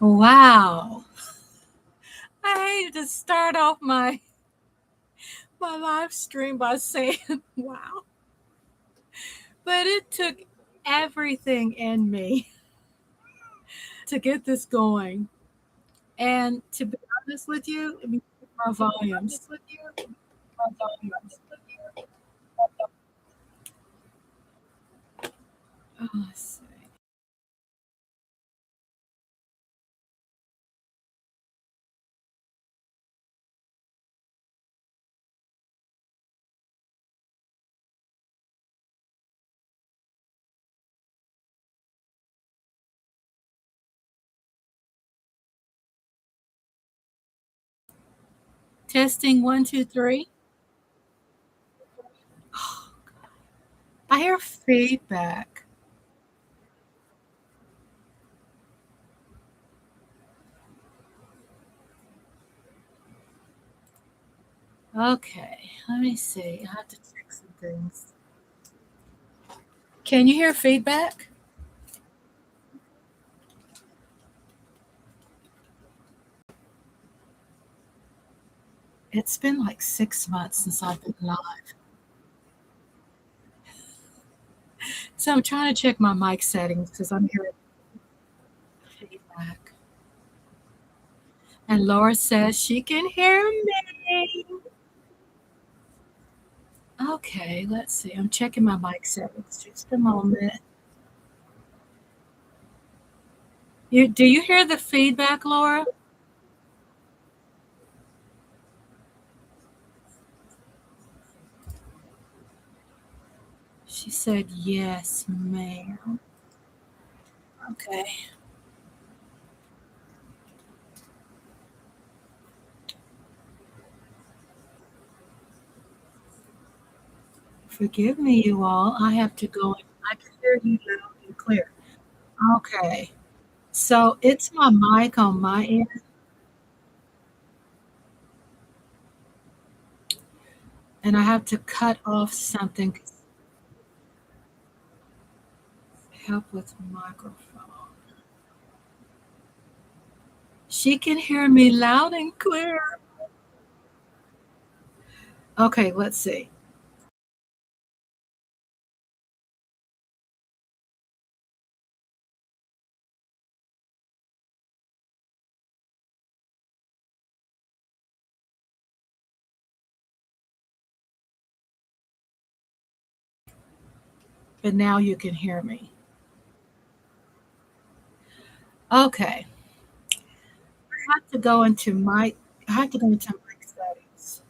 Wow. I hate to start off my live stream by saying wow. But it took everything in me to get this going. And to be honest with you, let me check my volumes. Oh, let's see. Testing 1, 2, 3. Oh, I hear feedback. Okay, let me see. I have to check some things. Can you hear feedback? It's been like 6 months since I've been live. So I'm trying to check my mic settings because I'm hearing feedback. And Laura says she can hear me. Okay, let's see. I'm checking my mic settings. Just a moment. Do you hear the feedback, Laura? She said yes, ma'am. Okay. Forgive me, you all. I have to go. I can hear you loud and clear. Okay. So it's my mic on my end. And I have to cut off something. Help with microphone. She can hear me loud and clear. Okay, let's see. But now you can hear me. Okay. I have to go into my I have to go into mic settings.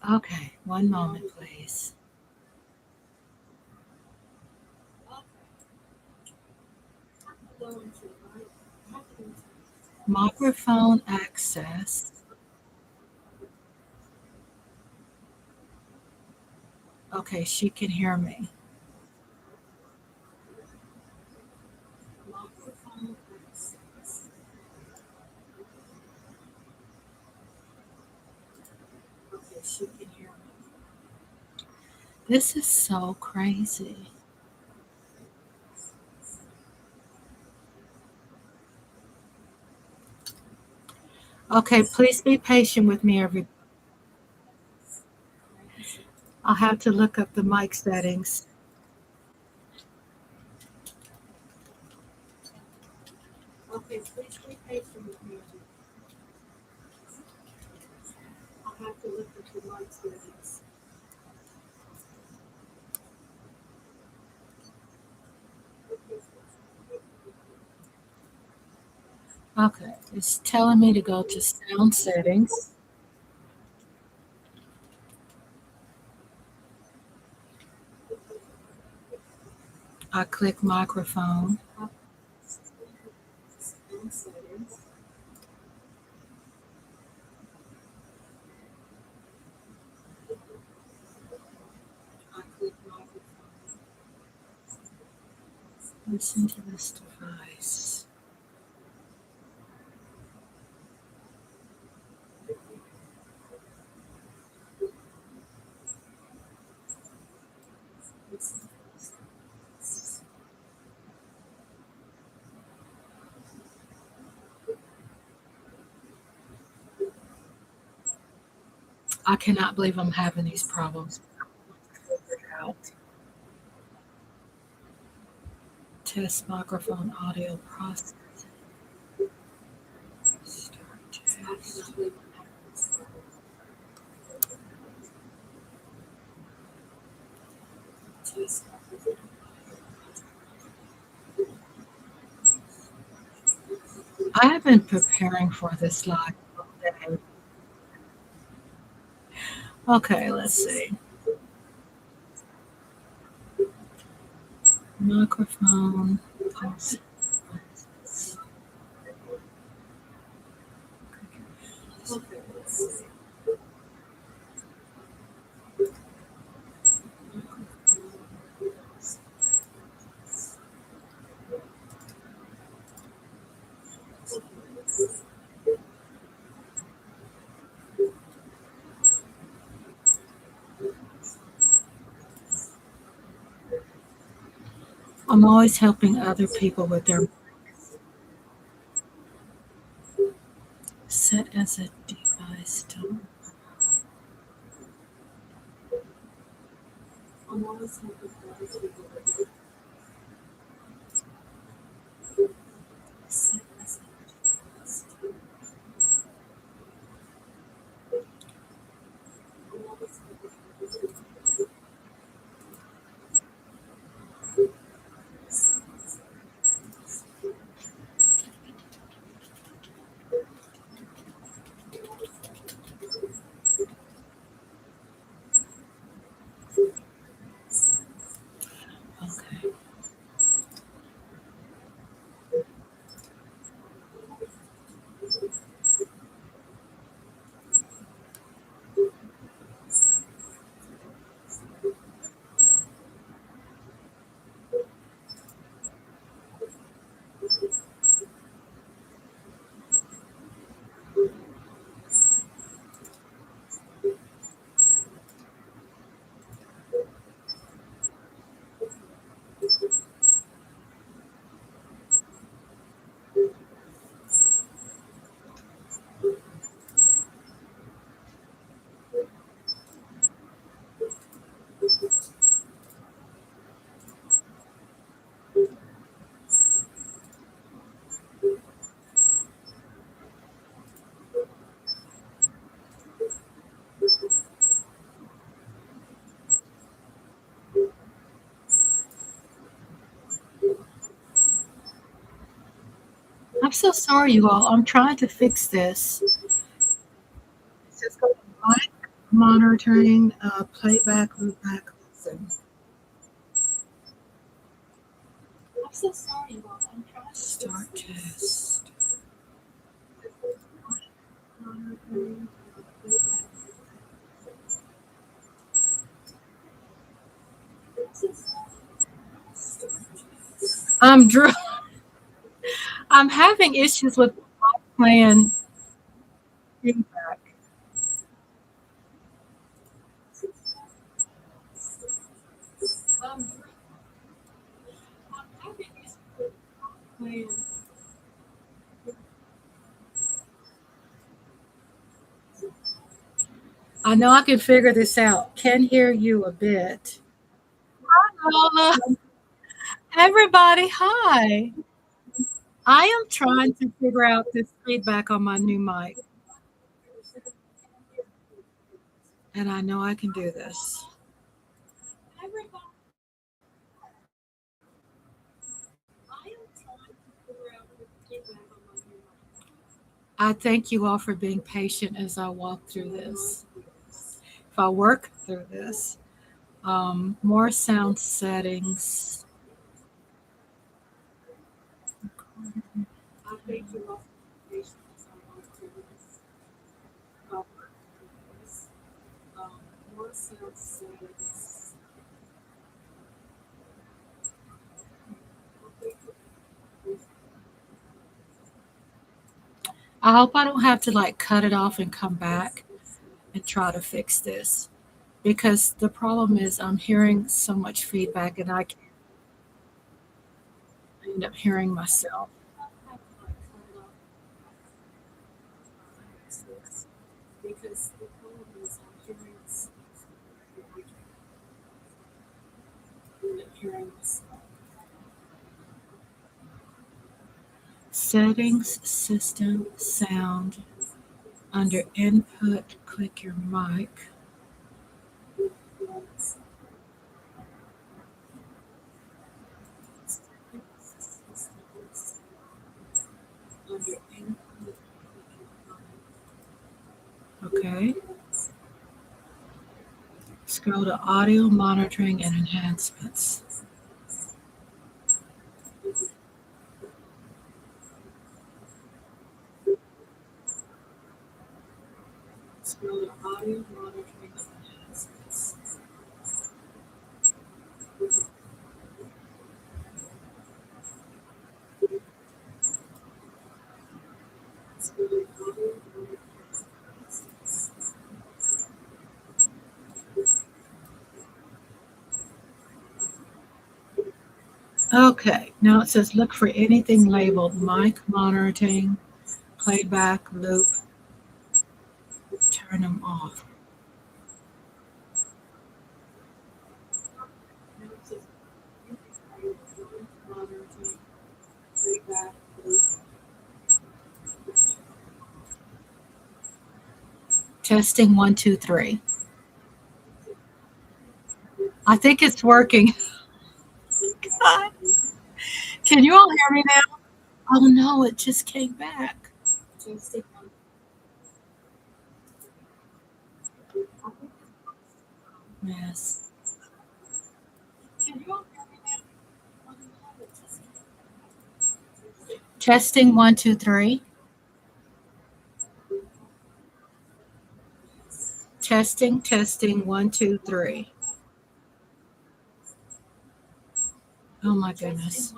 Okay, one moment, please. Microphone access. Okay, she can hear me. Microphone access. Okay, she can hear me. This is so crazy. Okay, please be patient with me, everybody. I'll have to look up the mic settings. Okay, please be patient with me. I'll have to look up the mic settings. Okay, it's telling me to go to sound settings. I click microphone. Sound settings. I click microphone. Listen to this device. Listen to this device. I cannot believe I'm having these problems. Figured out. Test microphone audio process. Start test. I have been preparing for this live all day. Okay, let's see. Microphone. Pause. I'm always helping other people with their set as a device. Don't okay. I'm so sorry, you all. I'm trying to fix this. It's just going mic monitoring, playback, loopback. Listen. I'm so sorry, you all. I'm trying to start test. I'm dr- I'm having issues with playing feedback. I'm having issues with playing. I know I can figure this out. Can hear you a bit. Lola, everybody, hi. I am trying to figure out this feedback on my new mic, and I know I can do this. I thank you all for being patient as I walk through this. If I work through this, more sound settings. I thank you all for being patient as I walk through this. If I work through this, more sound settings. I hope I don't have to like cut it off and come back and try to fix this because the problem is I'm hearing so much feedback and I can end up hearing myself. Because the problem is Settings, system, sound. Under input, click your mic. Okay. Scroll to audio monitoring and enhancements. Scroll to audio monitoring and enhancements. Okay, now it says look for anything labeled mic monitoring, playback, loop, turn them off. Testing 1, 2, 3. I think it's working. God. Can you all hear me now? Oh no, it just came back. Yes. Testing 1, 2, 3. Testing 1, 2, 3. Oh my goodness.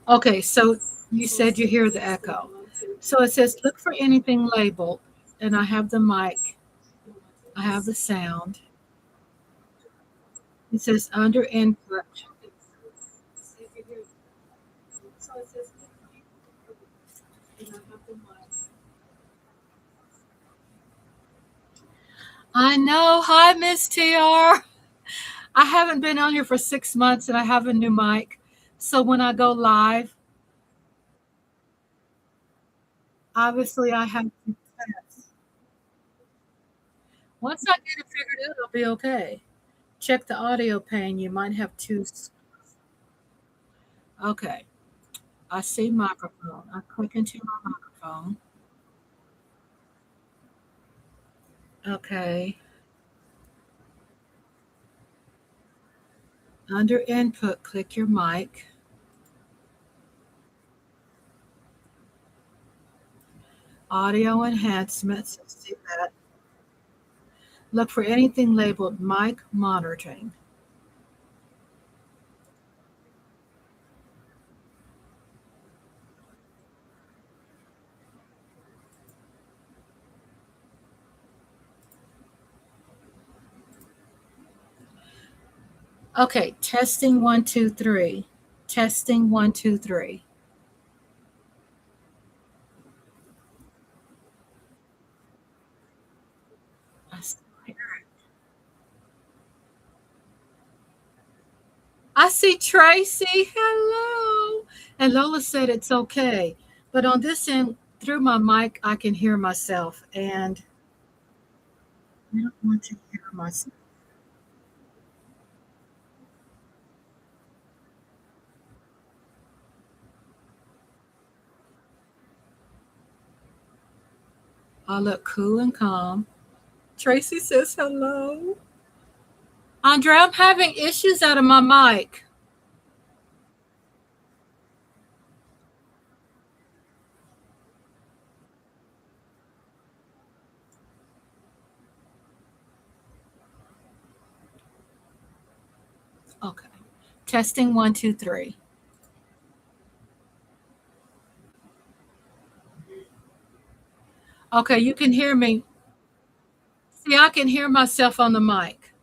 Okay, so you said you hear the echo. So it says look for anything labeled, and I have the mic, I have the sound. It says under input. I know. Hi, Miss TR. I haven't been on here for 6 months and I have a new mic. So when I go live, obviously I have to test. Once I get it figured out, it'll be okay. Check the audio pane. You might have two. Okay. I see microphone. I click into my microphone. Okay. Under input, click your mic. Audio enhancements. See that. Look for anything labeled mic monitoring. Okay, testing 1, 2, 3. Testing 1, 2, 3. I still hear it. I see Tracy. Hello. And Lola said it's okay. But on this end, through my mic, I can hear myself. And I don't want to hear myself. I look cool and calm. Tracy says hello. Andre, I'm having issues out of my mic. Okay. Testing 1, 2, 3. Okay, you can hear me. See, I can hear myself on the mic.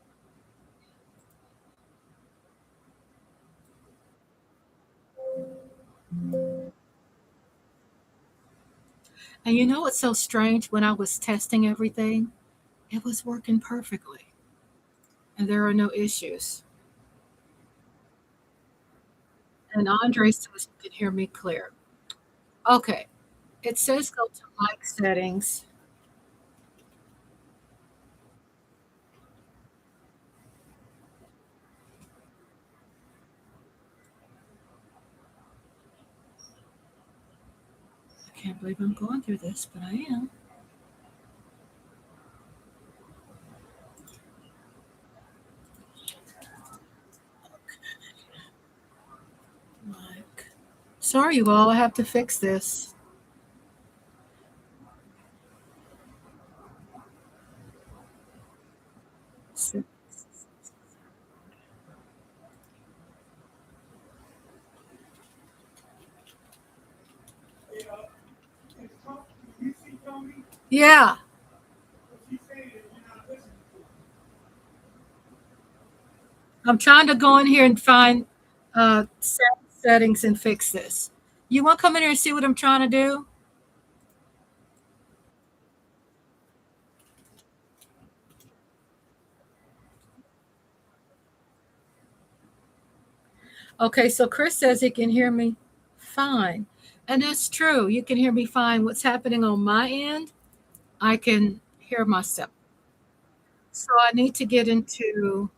And you know what's so strange? When I was testing everything, it was working perfectly. and there are no issues. And Andre says he can hear me clear. Okay. It says go to mic settings. I can't believe I'm going through this, but I am. Mic. Sorry, you all. I have to fix this. So- Yeah. I'm trying to go in here and find settings and fix this. You want to come in here and see what I'm trying to do? Okay, so Chris says he can hear me fine. And that's true. You can hear me fine. What's happening on my end, I can hear myself. So I need to get into,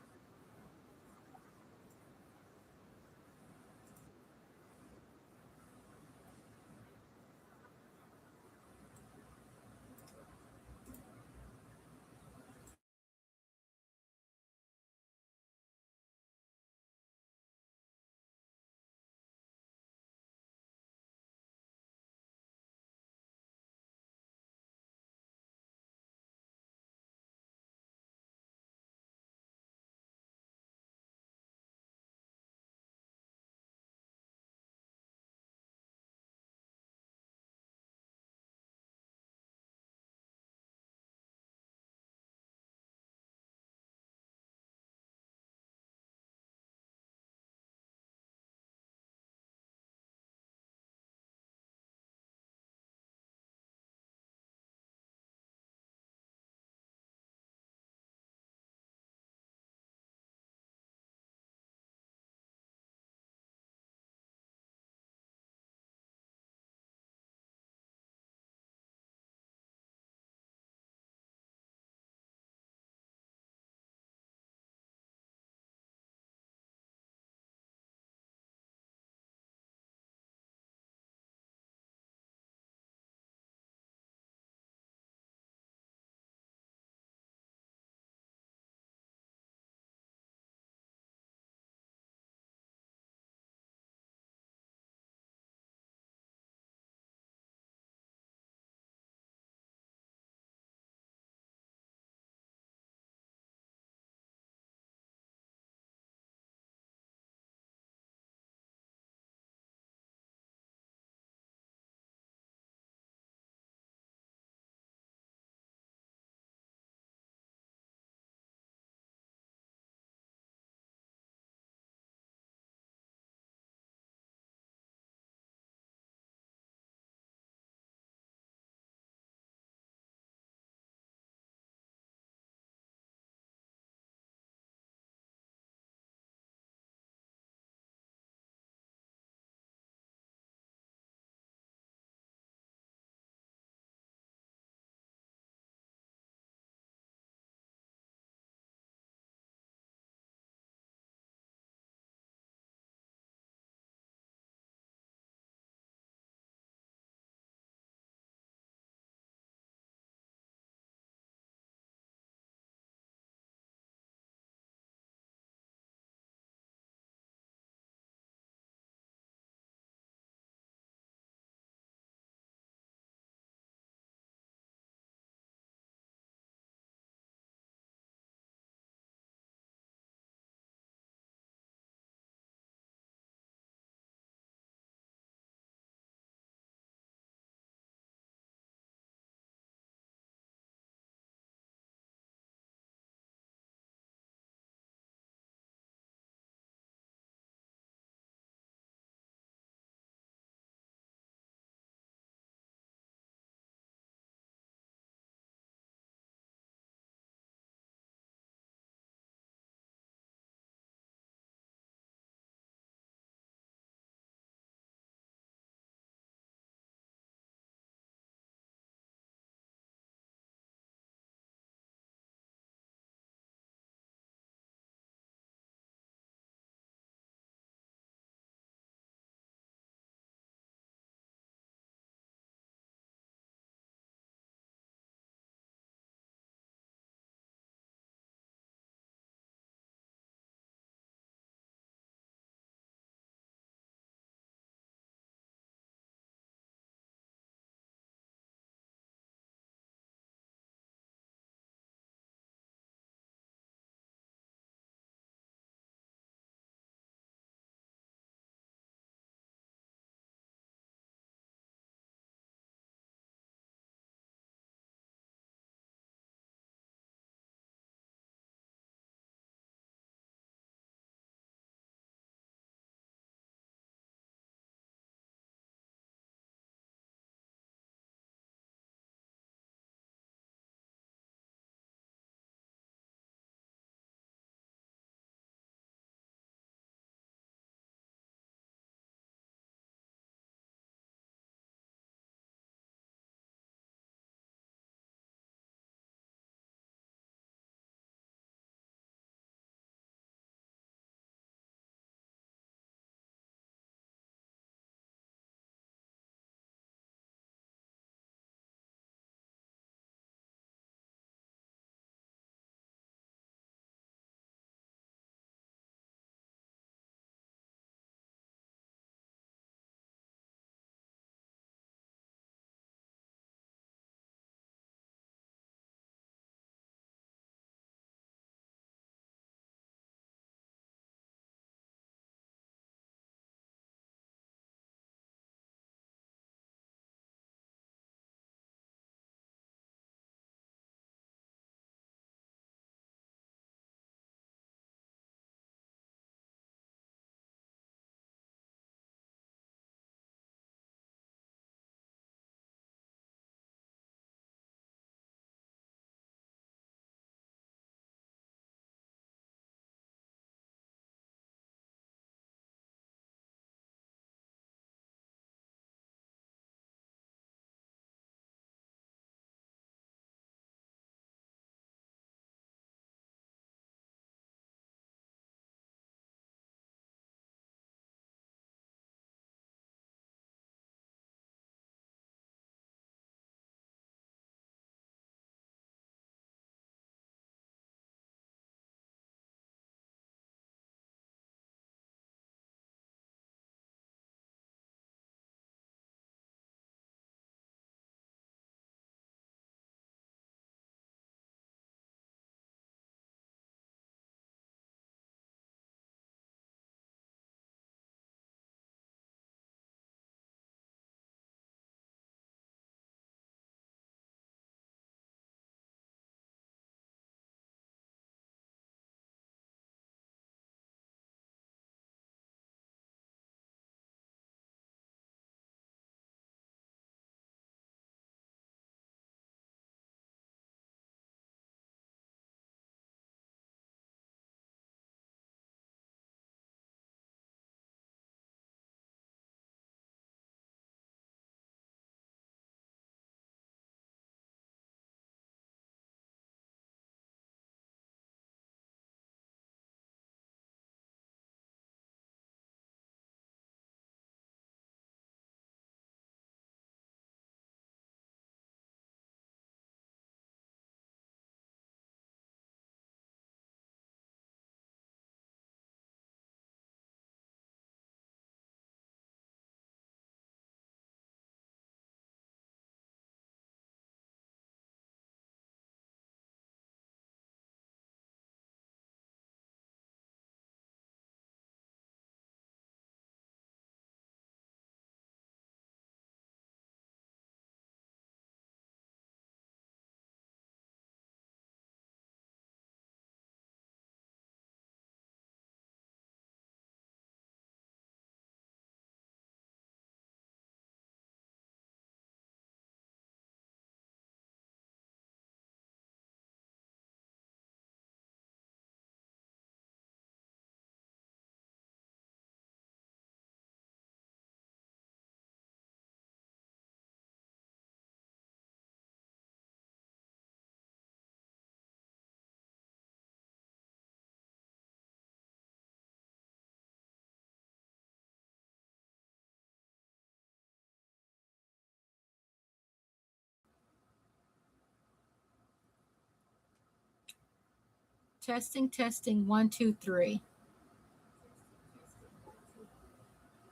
Testing, 1, 2, 3.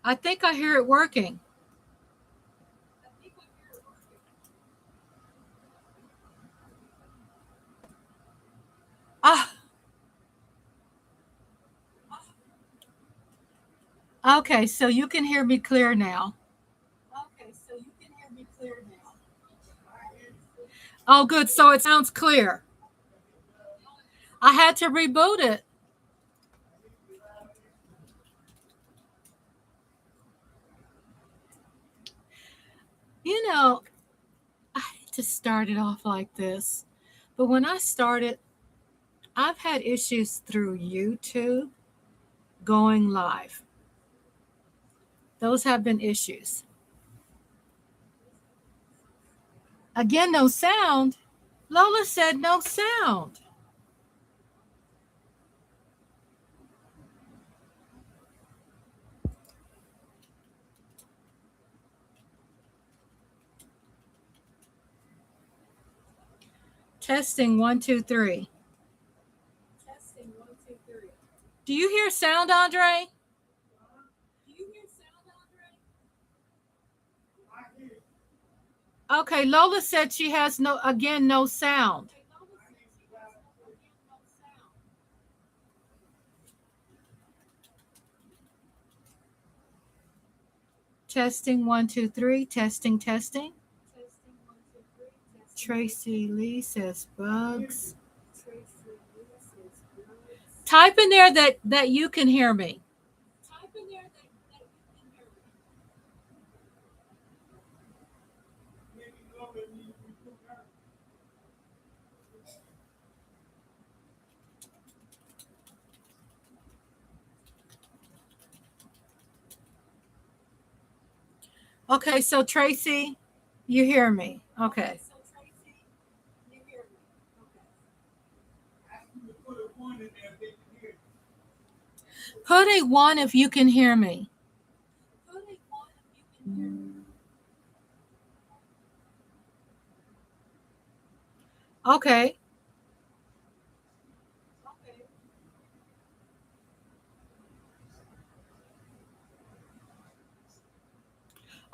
I think I hear it working. Ah, okay, so you can hear me clear now. Oh, good. So it sounds clear. I had to reboot it. You know, I hate to start it off like this, but when I started, I've had issues through YouTube going live. Those have been issues. Again, no sound. Lola said no sound. Testing, 1, 2, 3. Do you hear sound, Andre? Okay, Lola said she has no sound. Testing, 1, 2, 3. Testing. Tracy Lee says bugs. Type in there that you can hear me. Okay, so Tracy, you hear me. Okay. Put a 1 if you can hear me. Okay.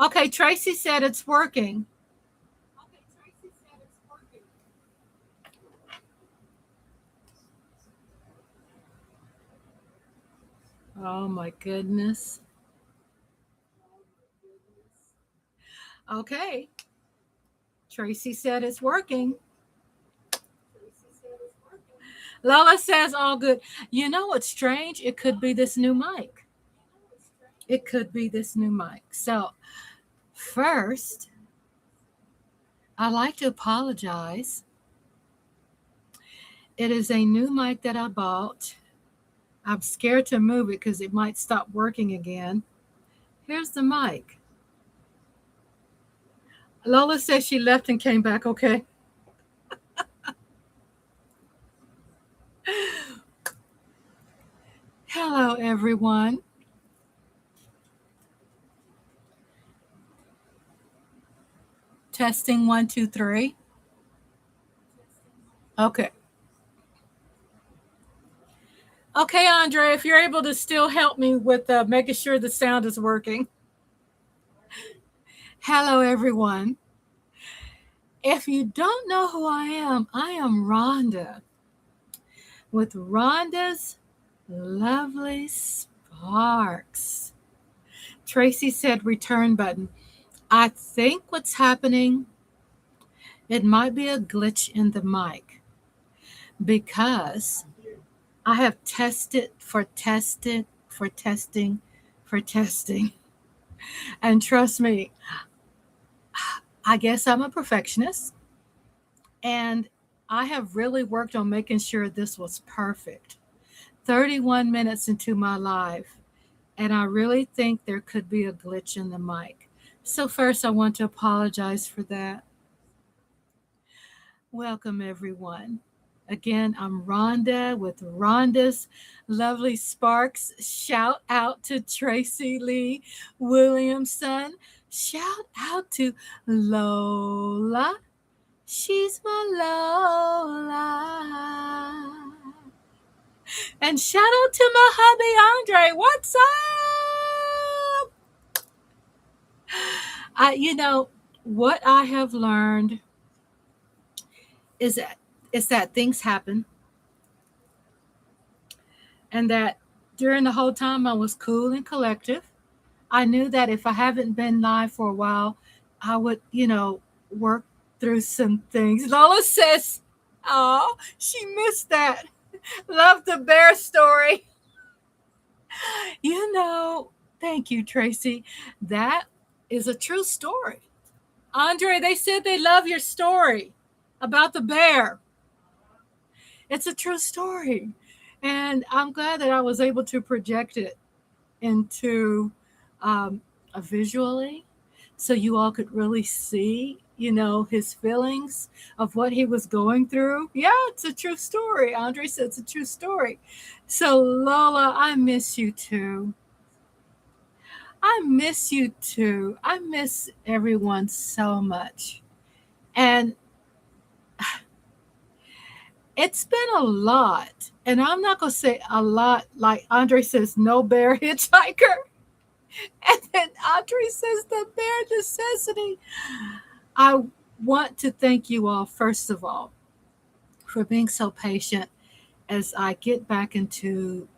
Okay, Tracy said it's working. Oh my goodness. Okay. Tracy said it's working. Lola says all good. You know what's strange? It could be this new mic. It could be this new mic. So, first, I'd like to apologize. It is a new mic that I bought. I'm scared to move it because it might stop working again. Here's the mic. Lola says she left and came back. Okay. Hello, everyone. Testing, 1, 2, 3. Okay. Okay, Andre, if you're able to still help me with making sure the sound is working. Hello, everyone. If you don't know who I am Rhonda with Rhonda's Lovely Sparks. Tracy said return button. I think what's happening, it might be a glitch in the mic because I have tested for testing. And trust me, I guess I'm a perfectionist. And I have really worked on making sure this was perfect. 31 minutes into my live, and I really think there could be a glitch in the mic. So, first, I want to apologize for that. Welcome, everyone. Again, I'm Rhonda with Rhonda's Lovely Sparks. Shout out to Tracy Lee Williamson. Shout out to Lola. She's my Lola. And shout out to my hubby Andre. What's up? What I have learned is that things happen, and that during the whole time I was cool and collective. I knew that if I haven't been live for a while, I would, work through some things. Lola says, oh, she missed that. Love the bear story. You know, thank you, Tracy. That is a true story. Andre, they said they love your story about the bear. It's a true story. And I'm glad that I was able to project it into a visually so you all could really see, his feelings of what he was going through. Yeah, it's a true story. Andre said it's a true story. So, Lola, I miss you too. I miss you too. I miss everyone so much. And it's been a lot. And I'm not going to say a lot like Andre says, no bear hitchhiker. And then Andre says the bare necessity. I want to thank you all, first of all, for being so patient as I get back into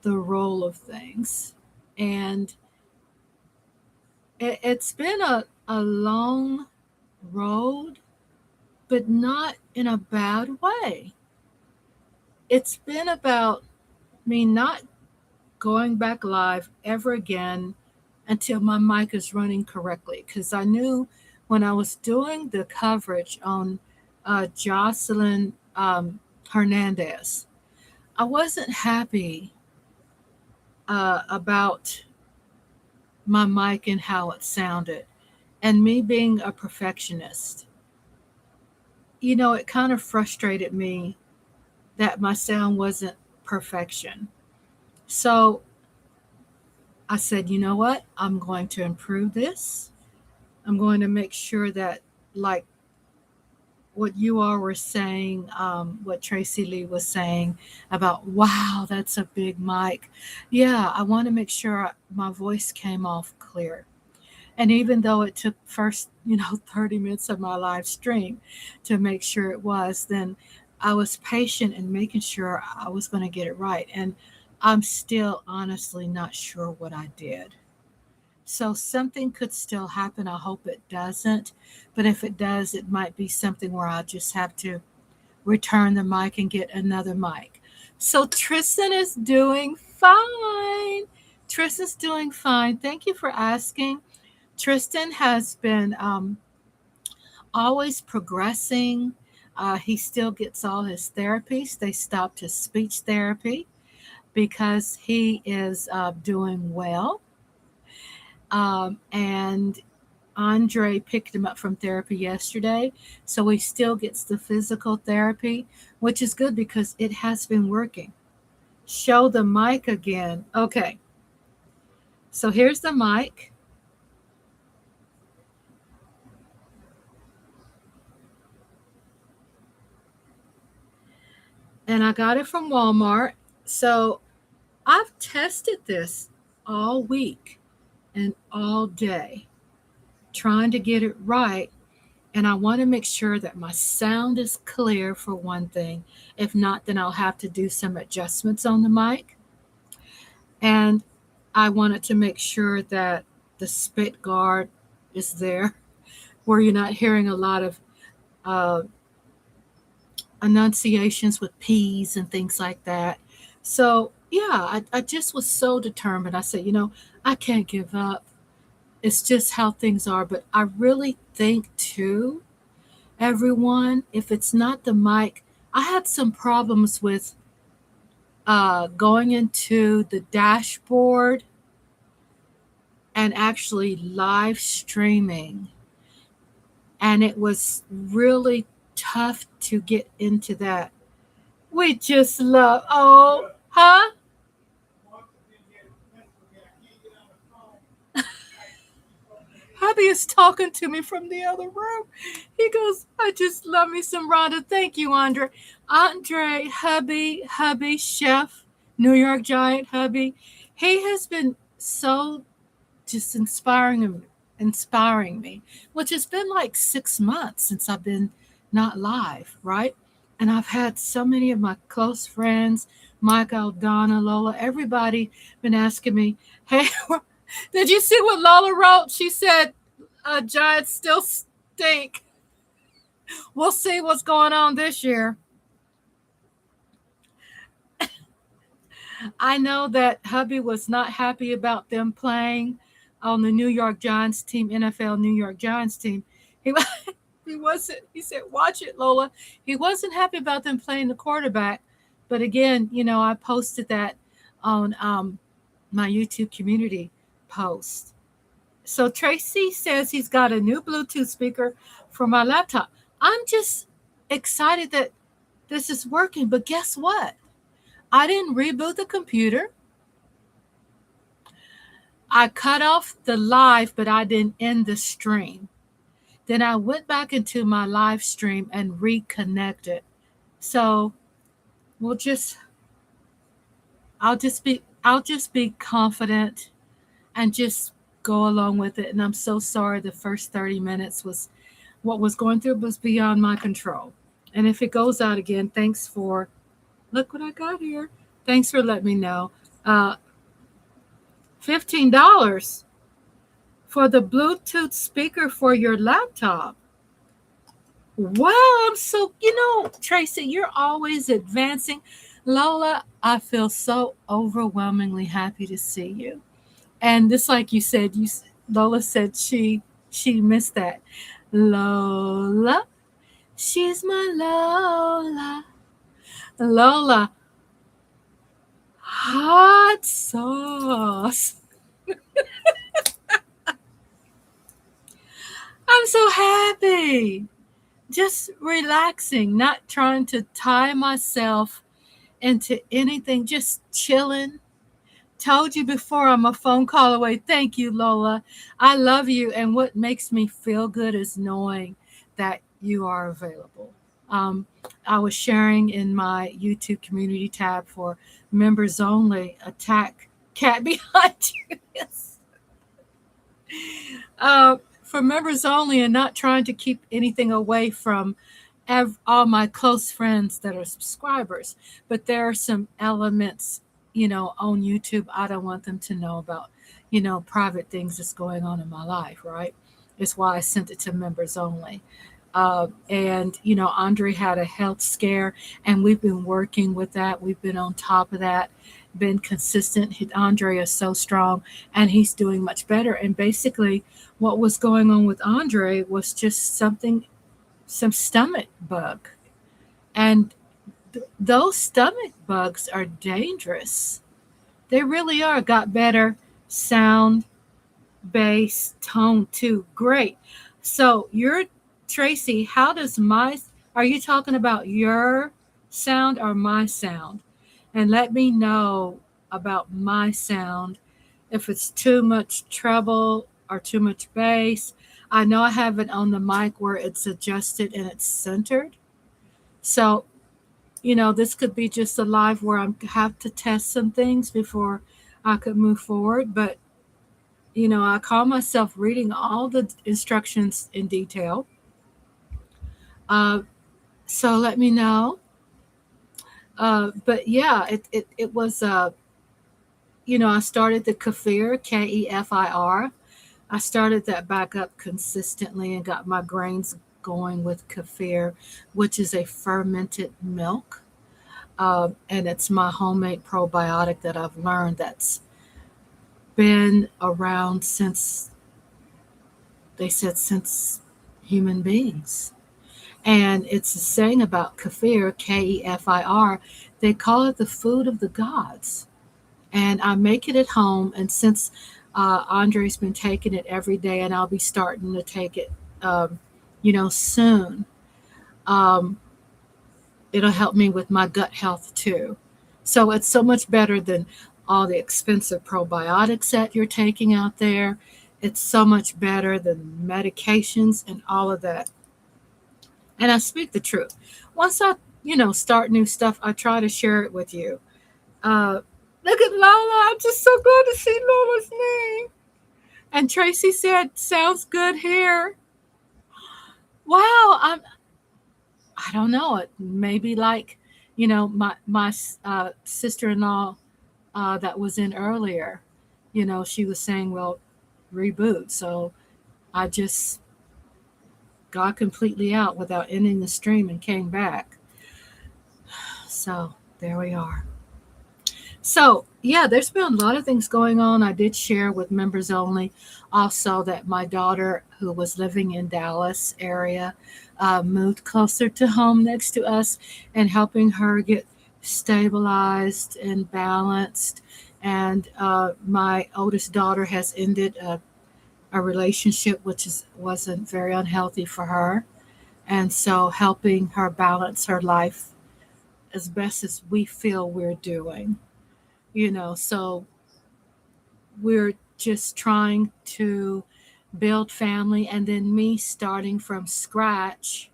the role of things. And it's been a long road, but not in a bad way. It's been about me not going back live ever again until my mic is running correctly. Because I knew when I was doing the coverage on Jocelyn Hernandez, I wasn't happy about my mic and how it sounded. And me being a perfectionist, it kind of frustrated me that my sound wasn't perfection. So I said, you know what? I'm going to improve this. I'm going to make sure that, like what you all were saying, what Tracy Lee was saying about, wow, that's a big mic. Yeah, I want to make sure my voice came off clear. And even though it took first, 30 minutes of my live stream to make sure it was, then I was patient in making sure I was going to get it right. And I'm still honestly not sure what I did. So something could still happen. I hope it doesn't. But if it does, it might be something where I'll just have to return the mic and get another mic. So Tristan is doing fine. Tristan's doing fine. Thank you for asking. Tristan has been always progressing. He still gets all his therapies. They stopped his speech therapy because he is doing well. And Andre picked him up from therapy yesterday. So he still gets the physical therapy, which is good because it has been working. Show the mic again. Okay. So here's the mic. And I got it from Walmart. So I've tested this all week and all day, trying to get it right. And I want to make sure that my sound is clear for one thing. If not, then I'll have to do some adjustments on the mic. And I wanted to make sure that the spit guard is there, where you're not hearing a lot of enunciations with P's and things like that. So, yeah, I just was so determined. I said, I can't give up. It's just how things are. But I really think, too, everyone, if it's not the mic, I had some problems with going into the dashboard and actually live streaming. And it was really tough to get into that. We just love, oh, huh? Hubby hubby is talking to me from the other room. He goes, I just love me some Rhonda. Thank you, Andre. Andre, hubby, chef, New York Giant hubby. He has been so just inspiring me, which has been like 6 months since I've been not live, right? And I've had so many of my close friends, Michael, Donna, Lola, everybody been asking me, hey, did you see what Lola wrote? She said, Giants still stink. We'll see what's going on this year. I know that hubby was not happy about them playing on the New York Giants team, NFL New York Giants team. He, he wasn't, he said, watch it, Lola. He wasn't happy about them playing the quarterback. But again, I posted that on my YouTube community post. So Tracy says he's got a new Bluetooth speaker for my laptop. I'm just excited that this is working. But guess what? I didn't reboot the computer. I cut off the live, but I didn't end the stream. Then I went back into my live stream and reconnected. So I'll just be confident and just go along with it. And I'm so sorry the first 30 minutes was what was going through was beyond my control. And if it goes out again, thanks for, look what I got here. Thanks for letting me know. $15 for the Bluetooth speaker for your laptop. Wow, I'm so, Tracy, you're always advancing. Lola, I feel so overwhelmingly happy to see you. And just like you said, Lola said she missed that. Lola, she's my Lola. Lola, hot sauce. I'm so happy. Just relaxing, not trying to tie myself into anything, just chilling. Told you before, I'm a phone call away. Thank you, Lola. I love you. And what makes me feel good is knowing that you are available. I was sharing in my YouTube community tab for members only. Attack cat behind you. Yes. For members only, and not trying to keep anything away from all my close friends that are subscribers. But there are some elements, on YouTube I don't want them to know about, private things that's going on in my life, right? It's why I sent it to members only. And Andre had a health scare, and we've been working with that. We've been on top of that, been consistent. Andre is so strong, and he's doing much better. And basically what was going on with Andre was just some stomach bug. And those stomach bugs are dangerous. They really are. Got better sound, bass, tone too. Great. So you're Tracy, are you talking about your sound or my sound? And let me know about my sound. If it's too much treble or too much bass. I know I have it on the mic where it's adjusted and it's centered. So, this could be just a live where I have to test some things before I could move forward. But, I call myself reading all the instructions in detail. So let me know. But yeah, it was, I started the Kefir, Kefir. I started that back up consistently and got my grains going with Kefir, which is a fermented milk. And it's my homemade probiotic that I've learned that's been around since human beings. And it's a saying about Kefir, Kefir. They call it the food of the gods. And I make it at home. And since Andre's been taking it every day, and I'll be starting to take it, soon, it'll help me with my gut health too. So it's so much better than all the expensive probiotics that you're taking out there. It's so much better than medications and all of that. And I speak the truth. Once I, start new stuff, I try to share it with you. Uh, Look at Lola. I'm just so glad to see Lola's name. And Tracy said, "Sounds good here." Wow. I don't know. It maybe like, my sister-in-law that was in earlier. She was saying, "Well, reboot." So I just got completely out without ending the stream and came back. So there we are. So, yeah, there's been a lot of things going on. I did share with members only also that my daughter, who was living in Dallas area, moved closer to home next to us and helping her get stabilized and balanced. And my oldest daughter has ended a relationship which wasn't very unhealthy for her. And so helping her balance her life as best as we feel we're doing. So we're just trying to build family, and then me starting from scratch,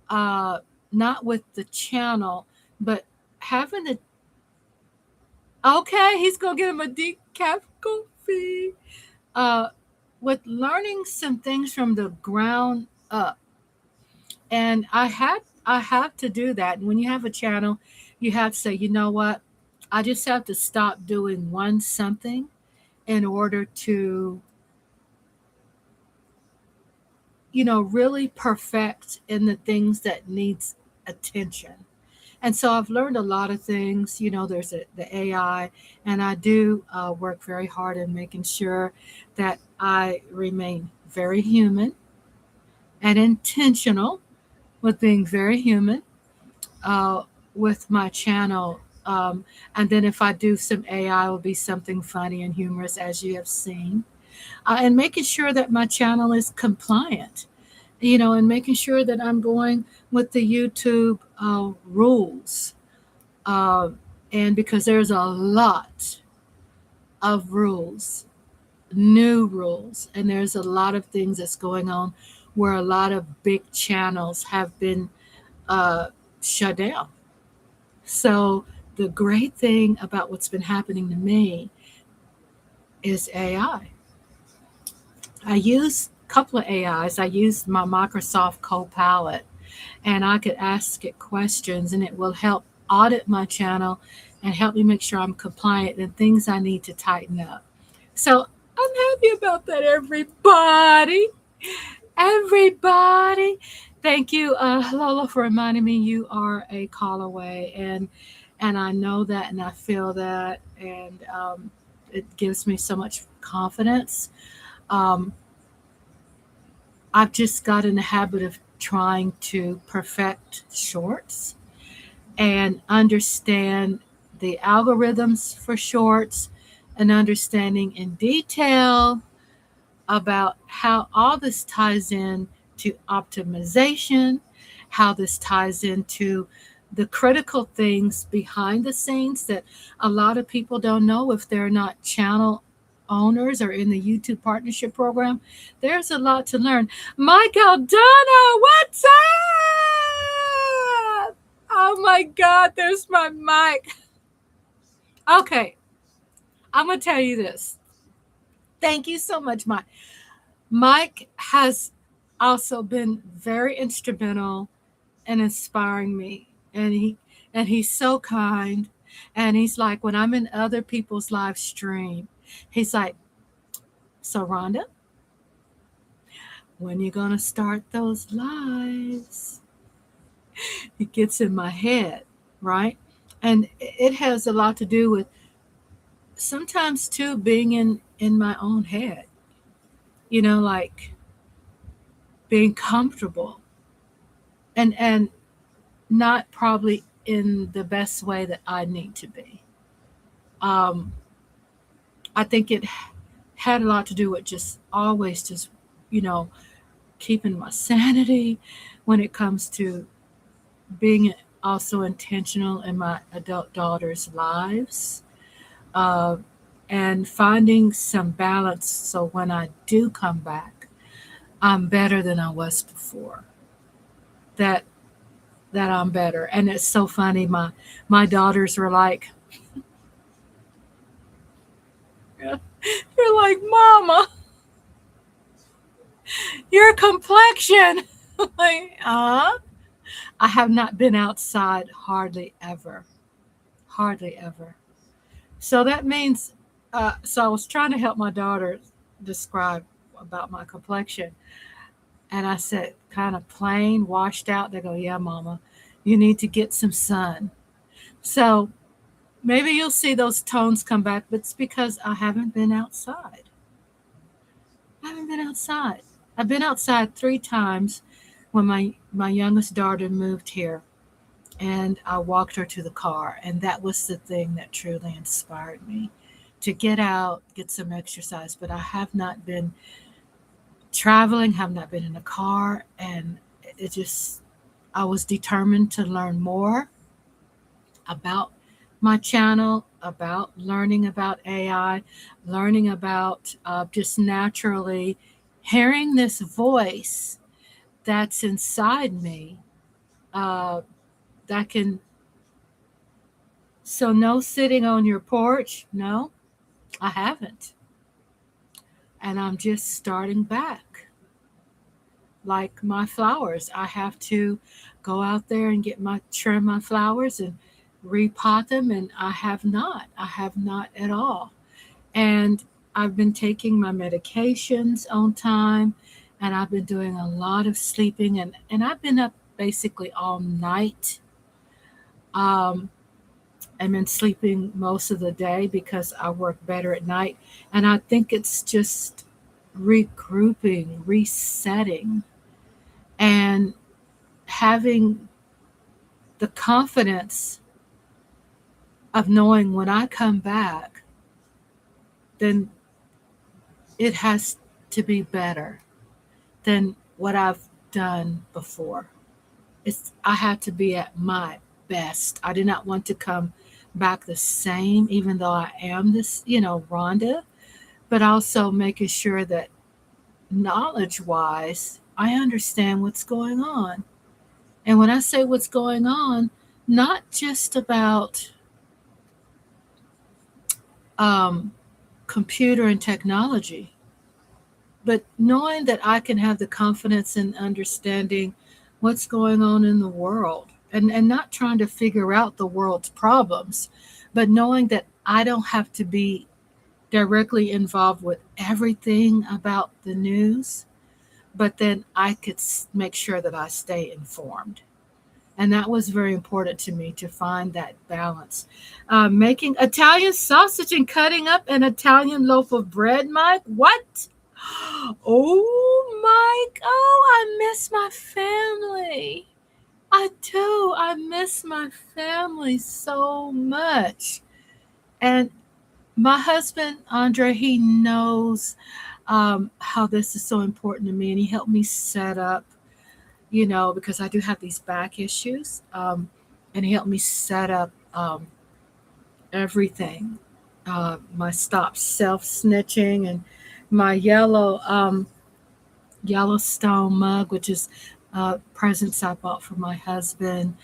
uh not with the channel, but having the okay, he's gonna get him a decaf coffee. uh with learning some things from the ground up. And I have to do that. And when you have a channel, you have to say, you know what, I just have to stop doing one something in order to, really perfect in the things that needs attention. And so I've learned a lot of things. There's the AI, and I do work very hard in making sure that I remain very human and intentional with being very human uh, with my channel. And then if I do some AI, it will be something funny and humorous, as you have seen. And making sure that my channel is compliant, and making sure that I'm going with the YouTube rules. Uh, and because there's a lot of rules, new rules, and there's a lot of things that's going on where a lot of big channels have been uh, shut down. So the great thing about what's been happening to me is AI. I use a couple of AIs. I use my Microsoft Copilot, and I could ask it questions, and it will help audit my channel and help me make sure I'm compliant and things I need to tighten up. So I'm happy about that, everybody. Everybody. Thank you, Lola, for reminding me you are a call away. And I know that, and I feel that, and it gives me so much confidence. Um, I've just got in the habit of trying to perfect shorts and understand the algorithms for shorts and understanding in detail about how all this ties in to optimization, how this ties into the critical things behind the scenes that a lot of people don't know if they're not channel owners or in the YouTube partnership program. There's a lot to learn. Michael Donna, what's up? Oh my God, there's my mic. Okay, I'm going to tell you this. Thank you so much, Mike. Mike has also been very instrumental in inspiring me, and he's so kind. And he's like, when I'm in other people's live stream, he's like, "So Rhonda, when you gonna start those lives?" It gets in my head, right? And it has a lot to do with sometimes too being in my own head, like being comfortable and not probably in the best way that I need to be. Um, I think it had a lot to do with just always just, you know, keeping my sanity when it comes to being also intentional in my adult daughters' lives. Uh, and finding some balance so when I do come back, I'm better than I was before. That that I'm better. And it's so funny. My daughters were like, they're like, Mama, your complexion. Like, I have not been outside hardly ever. Hardly ever. So that means, so I was trying to help my daughter describe about my complexion. And I said, kind of plain, washed out. They go, yeah, Mama, you need to get some sun. So maybe you'll see those tones come back, but it's because I haven't been outside. I haven't been outside. I've been outside 3 times when my youngest daughter moved here, and I walked her to the car, and that was the thing that truly inspired me to get out, get some exercise. But I have not been traveling, have not been in a car, and it just, I was determined to learn more about my channel, about learning about AI, learning about just naturally hearing this voice that's inside me, uh, that can. So, no sitting on your porch. No, I haven't. And I'm just starting back. Like my flowers, I have to go out there and trim my flowers and repot them. And I have not. I have not at all. And I've been taking my medications on time, and I've been doing a lot of sleeping, and I've been up basically all night. Um, I've been sleeping most of the day because I work better at night. And I think it's just regrouping, resetting, and having the confidence of knowing when I come back, then it has to be better than what I've done before. I had to be at my best. I do not want to come back the same, even though I am this, Rhonda, but also making sure that knowledge wise, I understand what's going on. And when I say what's going on, not just about um, computer and technology, but knowing that I can have the confidence in understanding what's going on in the world, and not trying to figure out the world's problems, but knowing that I don't have to be directly involved with everything about the news, but then I could make sure that I stay informed. And that was very important to me to find that balance. Making Italian sausage and cutting up an Italian loaf of bread, Mike. What? Oh, Mike. Oh, I miss my family. I do. I miss my family so much. And my husband, Andre, he knows how this is so important to me. And he helped me set up, because I do have these back issues. And he helped me set up everything. My stop self snitching, and my Yellowstone mug, which is presents I bought for my husband,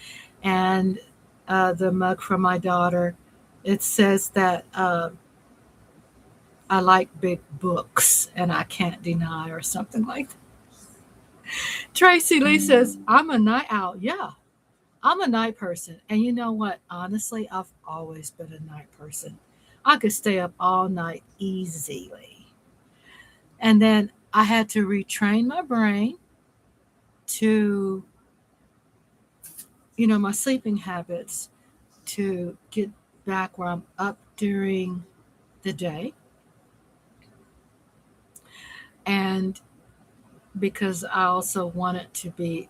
and the mug from my daughter. It says that I like big books and I can't deny, or something like that. Tracy Lee says, I'm a night owl. Yeah, I'm a night person. And you know what? Honestly, I've always been a night person. I could stay up all night easily. And then I had to retrain my brain to, my sleeping habits, to get back where I'm up during the day. And because I also want it to be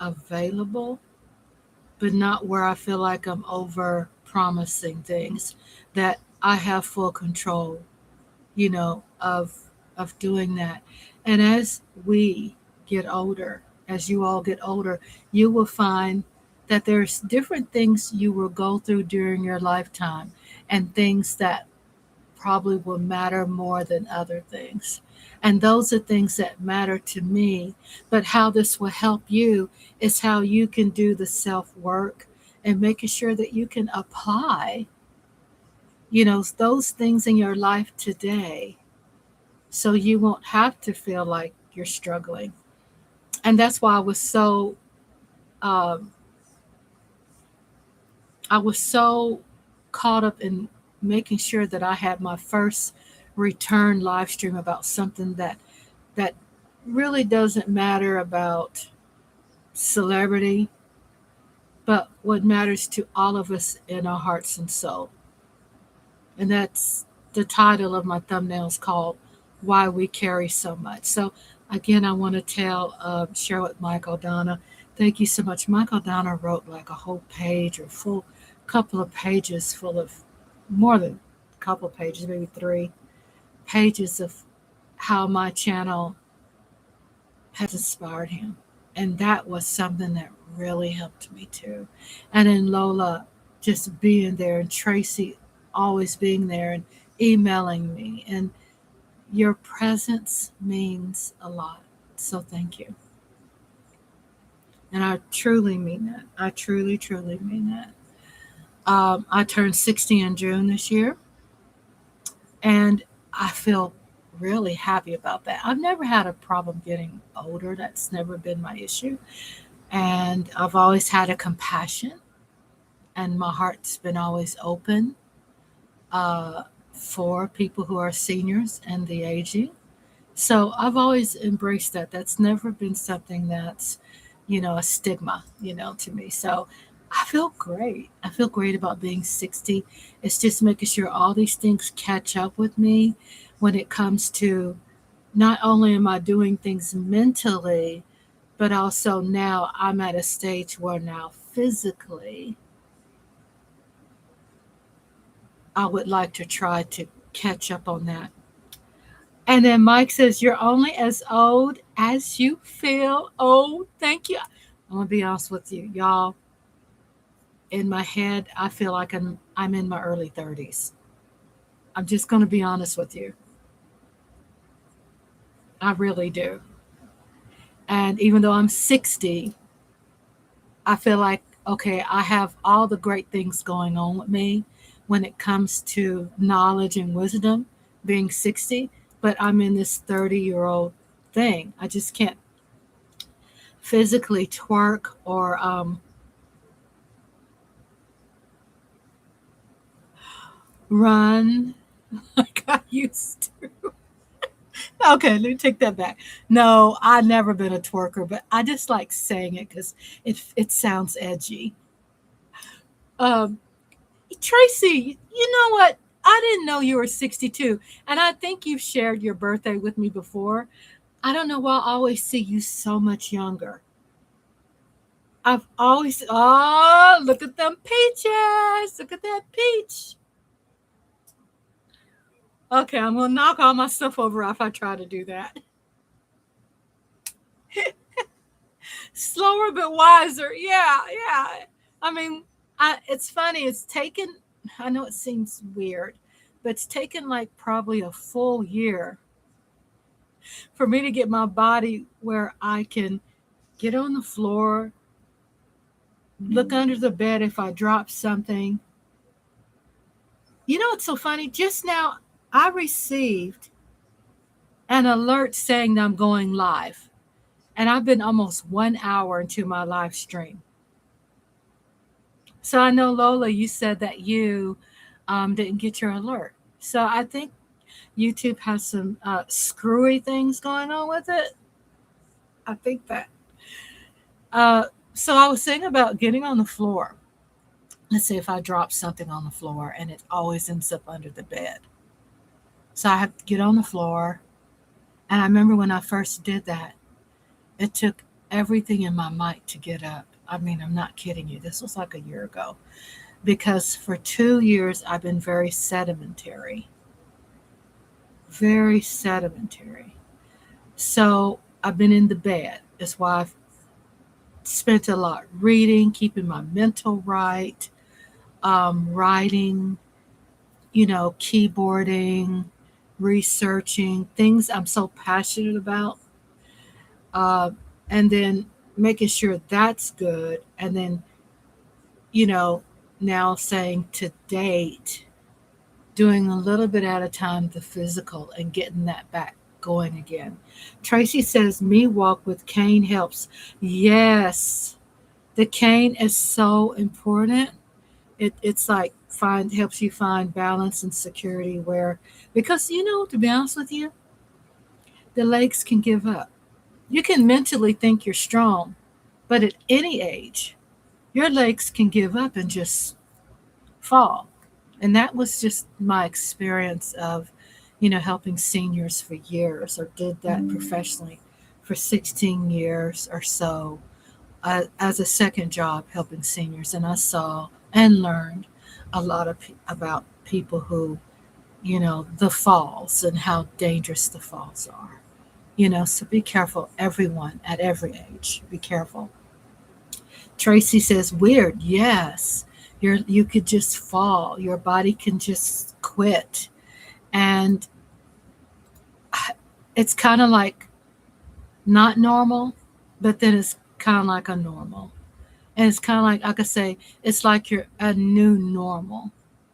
available, but not where I feel like I'm over promising things, that I have full control, of doing that. And as we get older, as you all get older, you will find that there's different things you will go through during your lifetime, and things that probably will matter more than other things. And those are things that matter to me. But how this will help you is how you can do the self work and making sure that you can apply, those things in your life today so you won't have to feel like you're struggling. And that's why um, I was so caught up in making sure that I had my first return live stream about something that really doesn't matter about celebrity, but what matters to all of us in our hearts and soul. And that's the title of my thumbnail is called Why We Carry So Much. So again, I want to share with Michael Donna. Thank you so much. Michael Donna wrote like a whole page or full couple of pages full of more than a couple of pages, maybe 3 pages of how my channel has inspired him. And that was something that really helped me too. And then Lola just being there and Tracy always being there and emailing me. And your presence means a lot. So thank you. And I truly mean that. I truly, truly mean that. I turned 60 in June this year. And I feel really happy about that. I've never had a problem getting older. That's never been my issue. And I've always had a compassion, and my heart's been always open uh, for people who are seniors and the aging. So I've always embraced that. That's never been something that's, a stigma, to me. So I feel great. I feel great about being 60. It's just making sure all these things catch up with me when it comes to not only am I doing things mentally, but also now I'm at a stage where now physically I would like to try to catch up on that. And then Mike says, "You're only as old as you feel." Oh, thank you. I'm going to be honest with you, y'all. In my head, I feel like I'm in my early 30s. I'm just going to be honest with you. I really do. And even though I'm 60, I feel like, okay, I have all the great things going on with me when it comes to knowledge and wisdom, being 60, but I'm in this 30-year-old thing. I just can't physically twerk or run like I used to. Okay, let me take that back. No, I've never been a twerker, but I just like saying it because it sounds edgy. Um, Tracy, you know what? I didn't know you were 62, and I think you've shared your birthday with me before. I don't know why I always see you so much younger. I've always, oh, look at them peaches. Look at that peach. Okay, I'm going to knock all my stuff over if I try to do that. Slower but wiser. Yeah, yeah. I mean, it's funny. I know it seems weird, but it's taken like probably a full year for me to get my body where I can get on the floor, look under the bed if I drop something. You know what's so funny? Just now, I received an alert saying that I'm going live, and I've been almost 1 hour into my live stream. So I know, Lola, you said that you didn't get your alert. So I think YouTube has some screwy things going on with it. I think that. So I was saying about getting on the floor. Let's say if I drop something on the floor and it always ends up under the bed. So I have to get on the floor. And I remember when I first did that, it took everything in my might to get up. I mean, I'm not kidding you. This was like a year ago. Because for 2 years, I've been very sedimentary. Very sedimentary. So I've been in the bed. That's why I've spent a lot reading, keeping my mental right, writing, keyboarding, researching things I'm so passionate about, uh, and then making sure that's good, and then you know now saying to date, doing a little bit at a time the physical and getting that back going again. Tracy says, me walk with cane helps. Yes, the cane is so important. It's like find helps you find balance and security where, because to be honest with you, the legs can give up. You can mentally think you're strong, but at any age, your legs can give up and just fall. And that was just my experience of, helping seniors for years, or did that professionally for 16 years or so, as a second job helping seniors. And I saw and learned a lot about people who, the falls and how dangerous the falls are. So be careful, everyone at every age. Be careful. Tracy says, weird. Yes. You could just fall. Your body can just quit. And it's kind of like not normal, but then it's kind of like a normal. And it's kind of like I could say, it's like you're a new normal,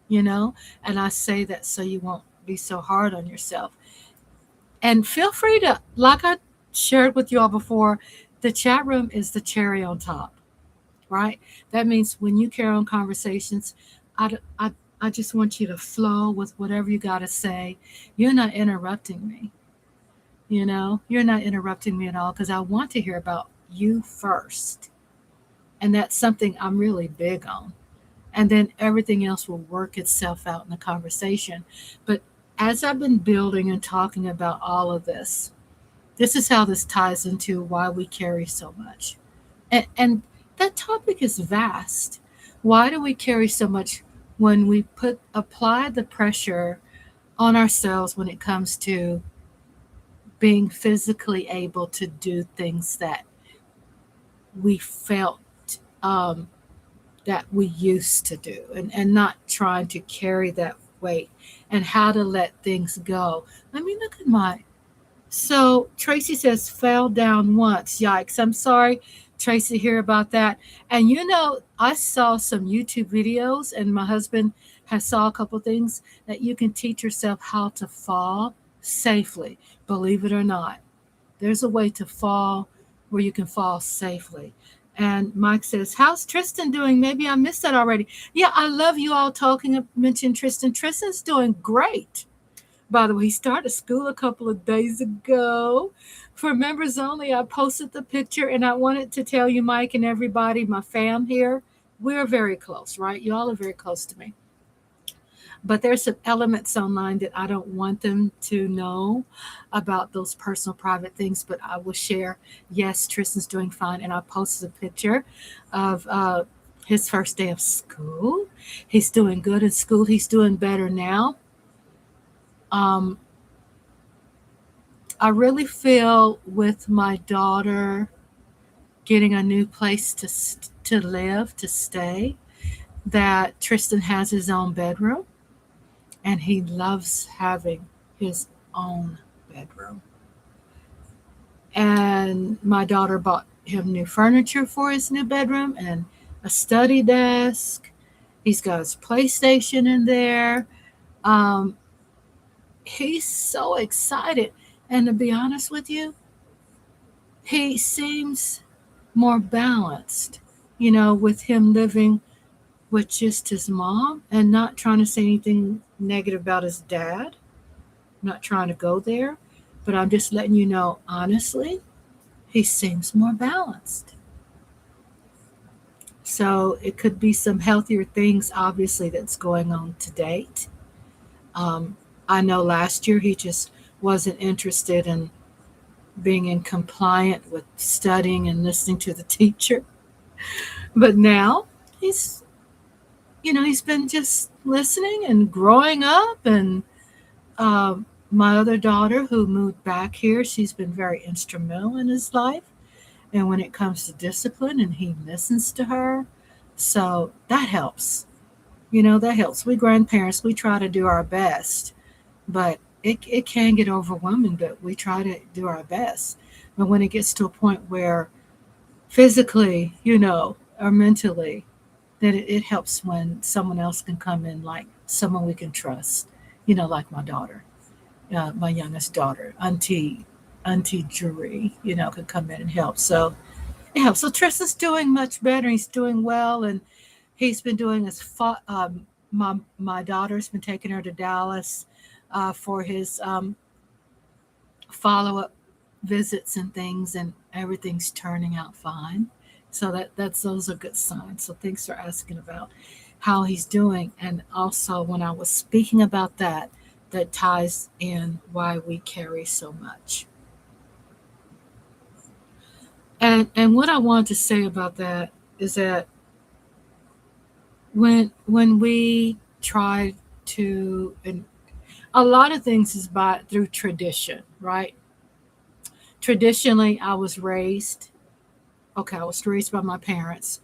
you know? And I say that so you won't be so hard on yourself. And feel free to, like I shared with you all before, the chat room is the cherry on top, right? That means when you carry on conversations, I, I, I just want you to flow with whatever you got to say. You're not interrupting me, you're not interrupting me at all, because I want to hear about you first. And that's something I'm really big on. And then everything else will work itself out in the conversation. But as I've been building and talking about all of this is how this ties into why we carry so much. And that topic is vast. Why do we carry so much when we apply the pressure on ourselves when it comes to being physically able to do things that we felt um, that we used to do, and not trying to carry that weight, and how to let things go. Let me look at my. So Tracy says, fell down once. Yikes. I'm sorry, Tracy, hear about that. And I saw some YouTube videos, and my husband has saw a couple things that you can teach yourself how to fall safely. Believe it or not, there's a way to fall where you can fall safely. And Mike says, how's Tristan doing? Maybe I missed that already. Yeah, I love you all mentioned Tristan. Tristan's doing great. By the way, he started school a couple of days ago. For members only, I posted the picture, and I wanted to tell you, Mike, and everybody, my fam here, we're very close, right? You all are very close to me. But there's some elements online that I don't want them to know about, those personal, private things, but I will share. Yes, Tristan's doing fine. And I posted a picture of his first day of school. He's doing good in school. He's doing better now. Um, I really feel with my daughter getting a new place to live, to stay, that Tristan has his own bedroom, and he loves having his own bedroom. And my daughter bought him new furniture for his new bedroom and a study desk. He's got his PlayStation in there. Um, he's so excited. And to be honest with you, he seems more balanced, with him living with just his mom and not trying to say anything negative about his dad. I'm not trying to go there, but I'm just letting you know, honestly, he seems more balanced. So it could be some healthier things, obviously, that's going on to date. Um, I know last year he just wasn't interested in being in compliant with studying and listening to the teacher. But now he's been just listening and growing up. And my other daughter, who moved back here, she's been very instrumental in his life. And when it comes to discipline, and he listens to her, so that helps. That helps. We grandparents, we try to do our best, but it can get overwhelming, but we try to do our best. But when it gets to a point where physically, or mentally, then it helps when someone else can come in, like someone we can trust, like my daughter, my youngest daughter, Auntie Jury, could come in and help. So it helps. So Tristan's doing much better. He's doing well, and he's been doing his. My daughter's been taking her to Dallas for his follow up visits and things, and everything's turning out fine. So that's those are good signs. So thanks for asking about how he's doing, and also when I was speaking about that, that ties in why we carry so much. And what I want to say about that is that when we try to, and a lot of things is by through tradition, right? Traditionally, I was raised by my parents,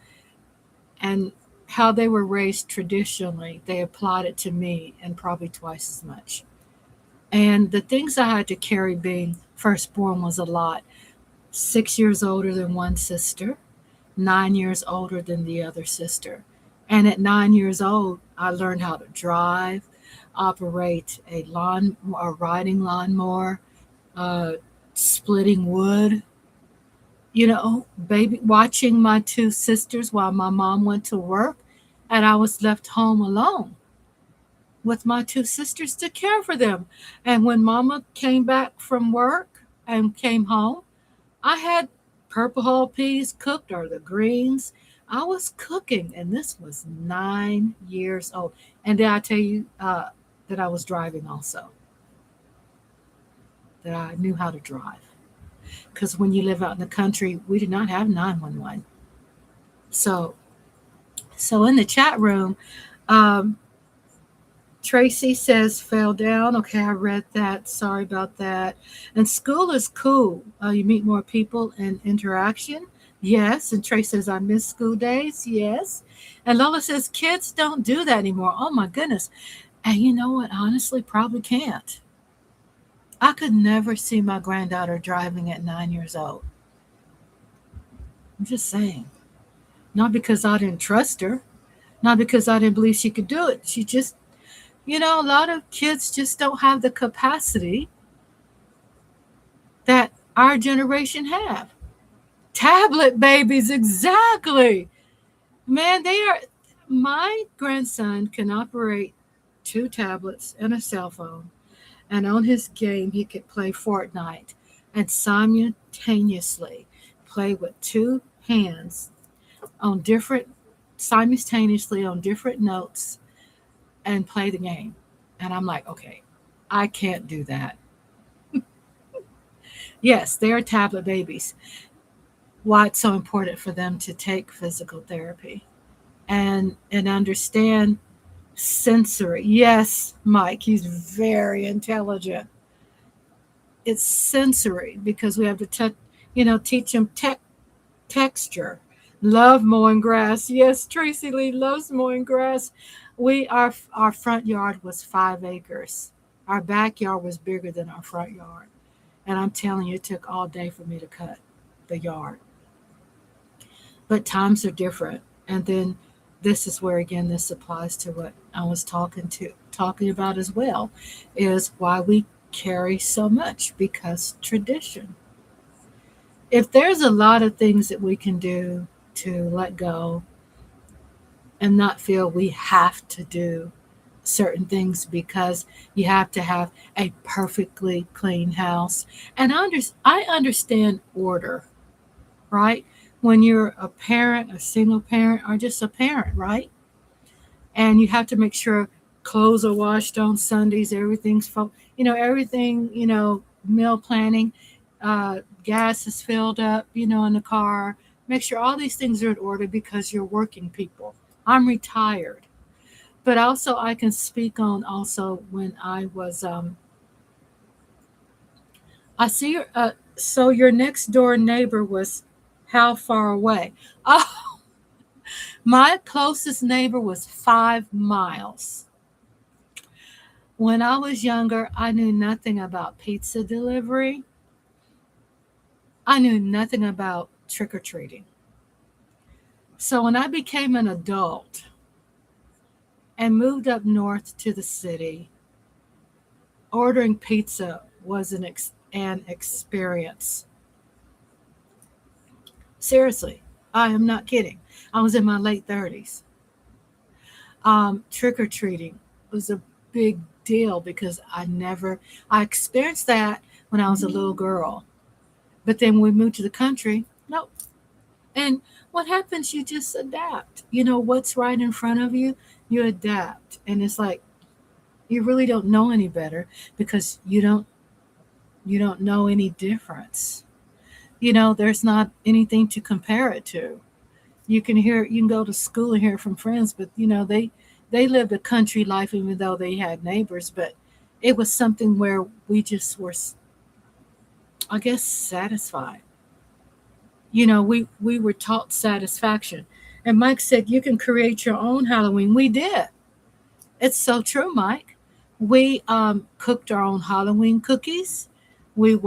and how they were raised traditionally, they applied it to me and probably twice as much. And the things I had to carry being firstborn was a lot. 6 years older than one sister, 9 years older than the other sister. And at 9 years old, I learned how to drive, operate a riding lawnmower, uh, splitting wood, baby watching my two sisters while my mom went to work, and I was left home alone with my two sisters to care for them. And when mama came back from work and came home, I had purple hull peas cooked, or the greens. I was cooking, and this was 9 years old. And did I tell you that I was driving also, that I knew how to drive? Because when you live out in the country, we did not have 911. So, so in the chat room, um, Tracy says fell down. Okay, I read that. Sorry about that. And school is cool. You meet more people and interaction. Yes. And Tracy says I miss school days. Yes. And Lola says kids don't do that anymore. Oh my goodness. And you know what? Honestly, probably can't. I could never see my granddaughter driving at 9 years old. I'm just saying. Not because I didn't trust her, not because I didn't believe she could do it. She just, a lot of kids just don't have the capacity that our generation have. Tablet babies, exactly. Man, they are. My grandson can operate two tablets and a cell phone, and on his game, he could play Fortnite and simultaneously play with two hands on different, simultaneously on different notes and play the game. And I'm like, okay, I can't do that. Yes, they are tablet babies. Why it's so important for them to take physical therapy and understand sensory. Yes, Mike, he's very intelligent. It's sensory because we have to teach him texture. Love mowing grass. Yes, Tracy Lee loves mowing grass. Our front yard was 5 acres. Our backyard was bigger than our front yard. And I'm telling you, it took all day for me to cut the yard. But times are different. And then this is where again this applies to what I was talking about as well, is why we carry so much, because tradition. If there's a lot of things that we can do to let go and not feel we have to do certain things because you have to have a perfectly clean house. And I understand order, right? When you're a parent, a single parent, or just a parent, right? And you have to make sure clothes are washed on Sundays, everything, meal planning, gas is filled up, in the car. Make sure all these things are in order because you're working people. I'm retired. But also, I can speak on also when I was, I see so your next door neighbor was how far away? Oh, My closest neighbor was 5 miles. When I was younger, I knew nothing about pizza delivery. I knew nothing about trick or treating. So when I became an adult and moved up north to the city, ordering pizza was an experience. Seriously, I am not kidding. I was in my late 30s. Trick or treating was a big deal because I experienced that when I was a little girl. But then when we moved to the country, no. And what happens, you just adapt. You know, what's right in front of you, you adapt. And it's like, you really don't know any better because you don't know any difference. You know, there's not anything to compare it to. You can go to school and hear from friends, but they lived a country life even though they had neighbors, but it was something where we just were, I guess, satisfied. We were taught satisfaction. And Mike said you can create your own Halloween. We did. It's so true, Mike. We cooked our own Halloween cookies. We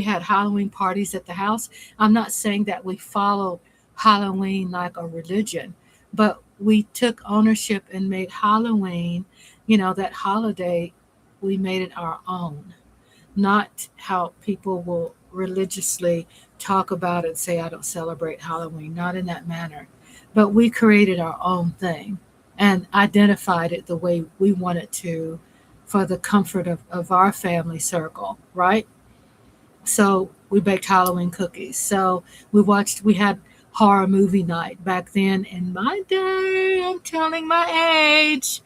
had Halloween parties at the house. I'm not saying that we followed Halloween like a religion, but we took ownership and made Halloween, that holiday, we made it our own. Not how people will religiously talk about it and say, I don't celebrate Halloween, not in that manner. But we created our own thing and identified it the way we wanted to for the comfort of our family circle, right? So we baked Halloween cookies. So we had horror movie night back then in my day. I'm telling my age.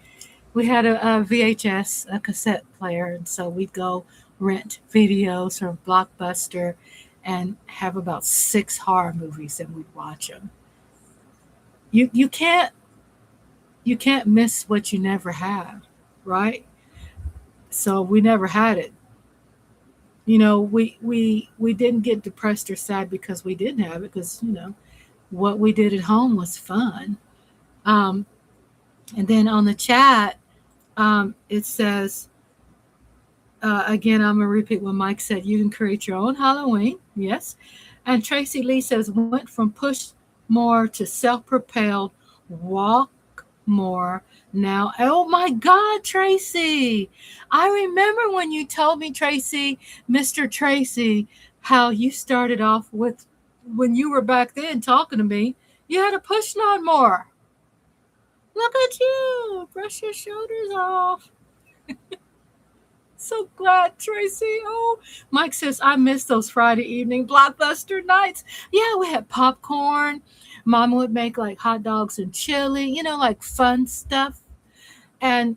We had a VHS, a cassette player, and so we'd go rent videos from Blockbuster and have about 6 horror movies and we'd watch them. You can't miss what you never had, right? So we never had it. We didn't get depressed or sad because we didn't have it, because what we did at home was fun. Um, and then on the chat, it says, again, I'm going to repeat what Mike said. You can create your own Halloween. Yes. And Tracy Lee says, went from push more to self propelled walk more now. Oh my God, Tracy. I remember when you told me, Tracy, Mr. Tracy, how you started off with, when you were back then talking to me, you had a push lawnmower. Look at you. Brush your shoulders off. So glad, Tracy. Oh, Mike says, I miss those Friday evening Blockbuster nights. Yeah, we had popcorn. Mama would make like hot dogs and chili, like fun stuff. And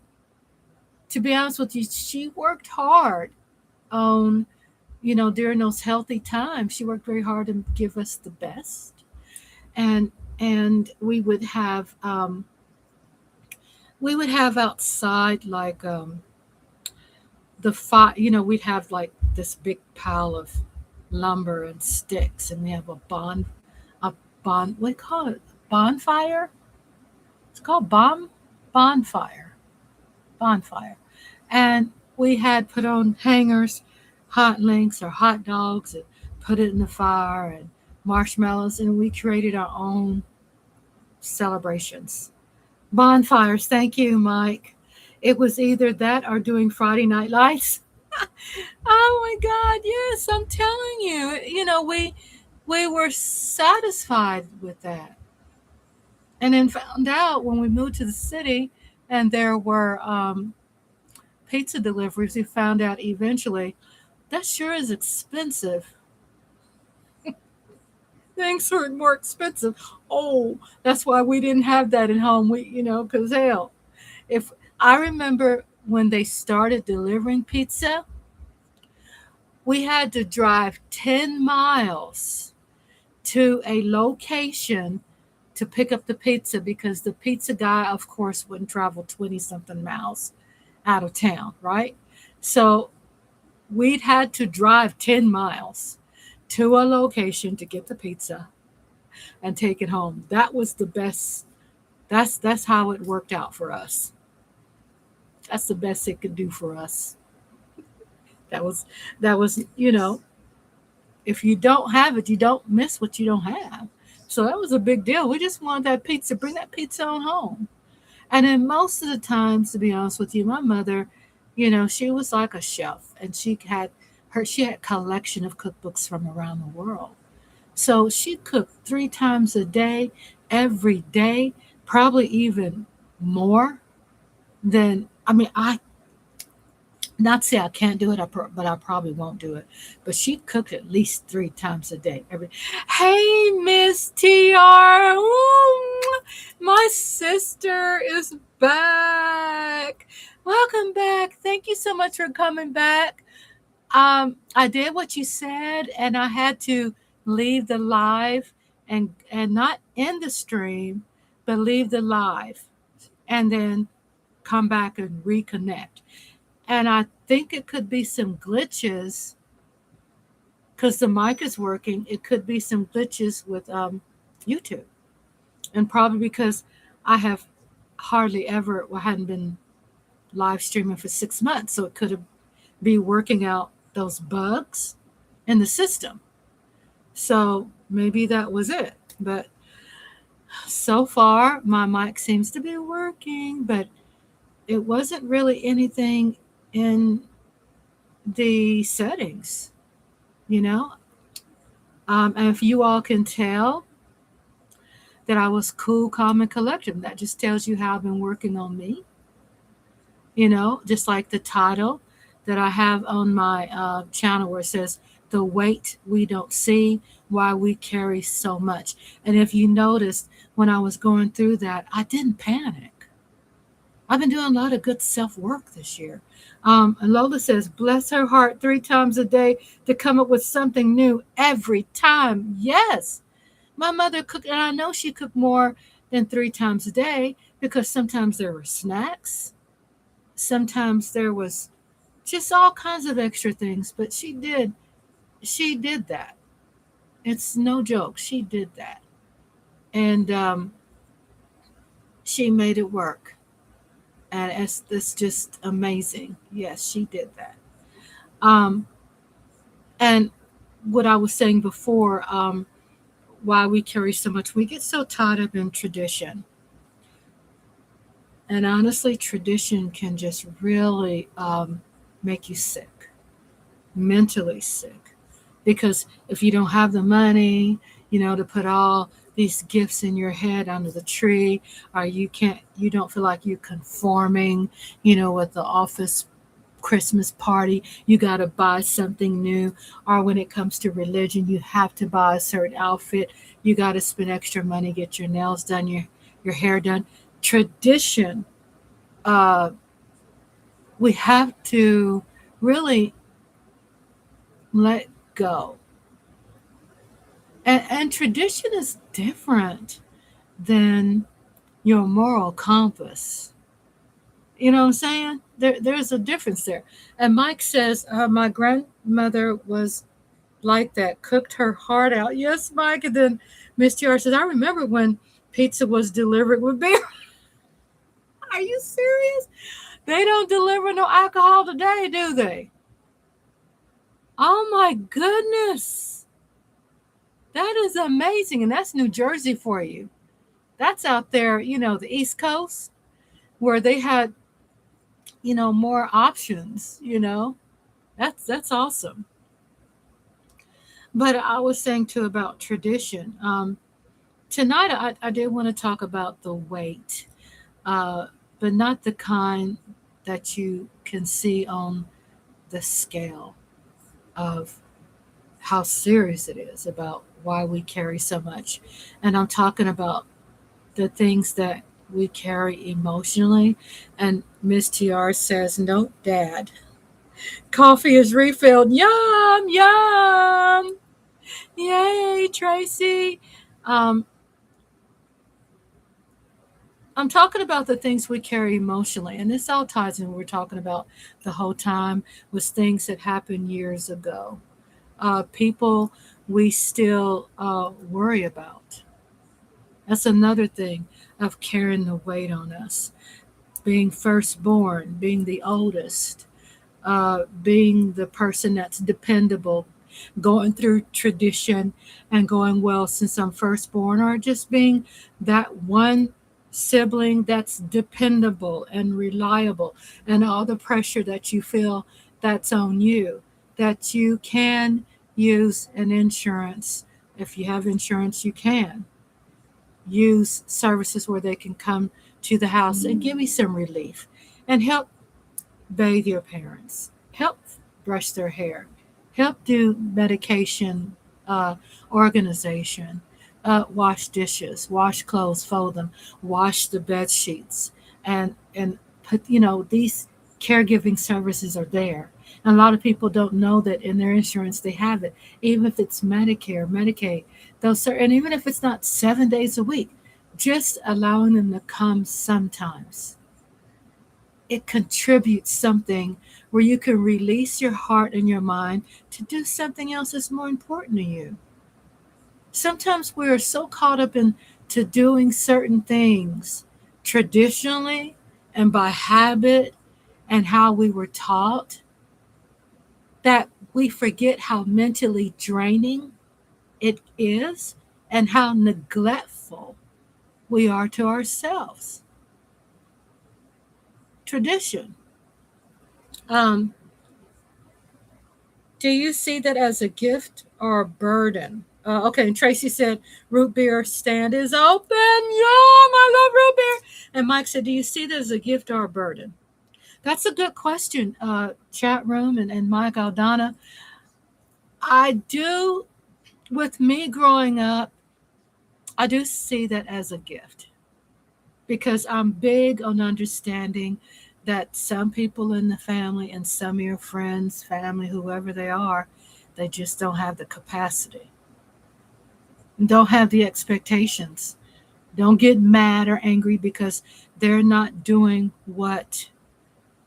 to be honest with you, she worked hard on, during those healthy times. She worked very hard to give us the best. And we would have outside like the fire, we'd have like this big pile of lumber and sticks, and we have a what do you call it? Bonfire? It's called bonfire. Bonfire. And we had put on hangers, hot links or hot dogs, and put it in the fire, and marshmallows, and we created our own celebrations. Bonfires, thank you, Mike. It was either that or doing Friday night lights. Oh my God, yes, I'm telling you. We were satisfied with that. And then found out when we moved to the city and there were pizza deliveries, we found out eventually that sure is expensive. Things are more expensive. Oh, that's why we didn't have that at home. Because hell, if I remember when they started delivering pizza, we had to drive 10 miles to a location to pick up the pizza because the pizza guy, of course, wouldn't travel 20 something miles out of town, right? So we'd had to drive 10 miles to a location to get the pizza and take it home. That was the best That's how it worked out for us. That's the best it could do for us. That was that was, if you don't have it, you don't miss what you don't have. So that was a big deal. We just wanted that pizza, bring that pizza on home. And then most of the times, to be honest with you, my mother, she was like a chef, and she had a collection of cookbooks from around the world. So she cooked 3 times a day, every day, probably even more than, I mean, I not say I can't do it, but I probably won't do it. But she cooked at least 3 times a day. Hey, Miss TR, my sister is back. Welcome back. Thank you so much for coming back. I did what you said, and I had to leave the live and not end the stream, but leave the live and then come back and reconnect. And I think it could be some glitches because the mic is working. It could be some glitches with YouTube, and probably because I have hardly ever, well, I hadn't been live streaming for 6 months, so it could have be working out those bugs in the system. So maybe that was it. But so far, my mic seems to be working, but it wasn't really anything in the settings, you know. And if you all can tell that I was cool, calm, and collected, that just tells you how I've been working on me. Just like the title that I have on my channel where it says, The Weight We Don't See, Why We Carry So Much. And if you noticed, when I was going through that, I didn't panic. I've been doing a lot of good self work this year. And Lola says, bless her heart 3 times a day to come up with something new every time. Yes. My mother cooked, and I know she cooked more than 3 times a day because sometimes there were snacks. Sometimes there was just all kinds of extra things, but she did that. It's no joke. She did that. And she made it work. And it's just amazing. Yes, she did that. Um, and what I was saying before, why we carry so much, we get so tied up in tradition. And honestly, tradition can just really make you sick, mentally sick. Because if you don't have the money, to put all these gifts in your head under the tree, or you don't feel like you're conforming, with the office Christmas party, you got to buy something new. Or when it comes to religion, you have to buy a certain outfit. You got to spend extra money, get your nails done, your hair done. Tradition, uh, we have to really let go. And tradition is different than your moral compass. You know what I'm saying? There's a difference there. And Mike says, my grandmother was like that, cooked her heart out. Yes, Mike. And then Miss TR says, I remember when pizza was delivered with beer. Are you serious? They don't deliver no alcohol today, do they? Oh my goodness. That is amazing. And that's New Jersey for you. That's out there, the East Coast, where they had, more options. That's awesome. But I was saying too about tradition. Tonight, I did want to talk about the weight, uh, but not the kind that you can see on the scale of how serious it is about why we carry so much. And I'm talking about the things that we carry emotionally. And Miss TR says, note, Dad. Coffee is refilled. Yum, yum. Yay, Tracy. Um, I'm talking about the things we carry emotionally. And this all ties in what we're talking about the whole time was things that happened years ago. People we still worry about. That's another thing of carrying the weight on us. Being firstborn, being the oldest, being the person that's dependable, going through tradition and going, well, since I'm firstborn, or just being that one sibling that's dependable and reliable, and all the pressure that you feel that's on you, that you can use an insurance. If you have insurance, you can use services where they can come to the house and give you some relief and help bathe your parents, help brush their hair, help do medication organization, wash dishes, wash clothes, fold them, wash the bed sheets, and put, these caregiving services are there. And a lot of people don't know that in their insurance they have it, even if it's Medicare, Medicaid, and even if it's not 7 days a week, just allowing them to come sometimes, it contributes something where you can release your heart and your mind to do something else that's more important to you. Sometimes we're so caught up into doing certain things traditionally and by habit and how we were taught that we forget how mentally draining it is and how neglectful we are to ourselves. Tradition. Um, Do you see that as a gift or a burden? Okay, and Tracy said, root beer stand is open. Yum, I love root beer. And Mike said, do you see that as a gift or a burden? That's a good question, chat room and Mike Aldana. I do, with me growing up, I do see that as a gift because I'm big on understanding that some people in the family and some of your friends, family, whoever they are, they just don't have the capacity, don't have the expectations, don't get mad or angry because they're not doing what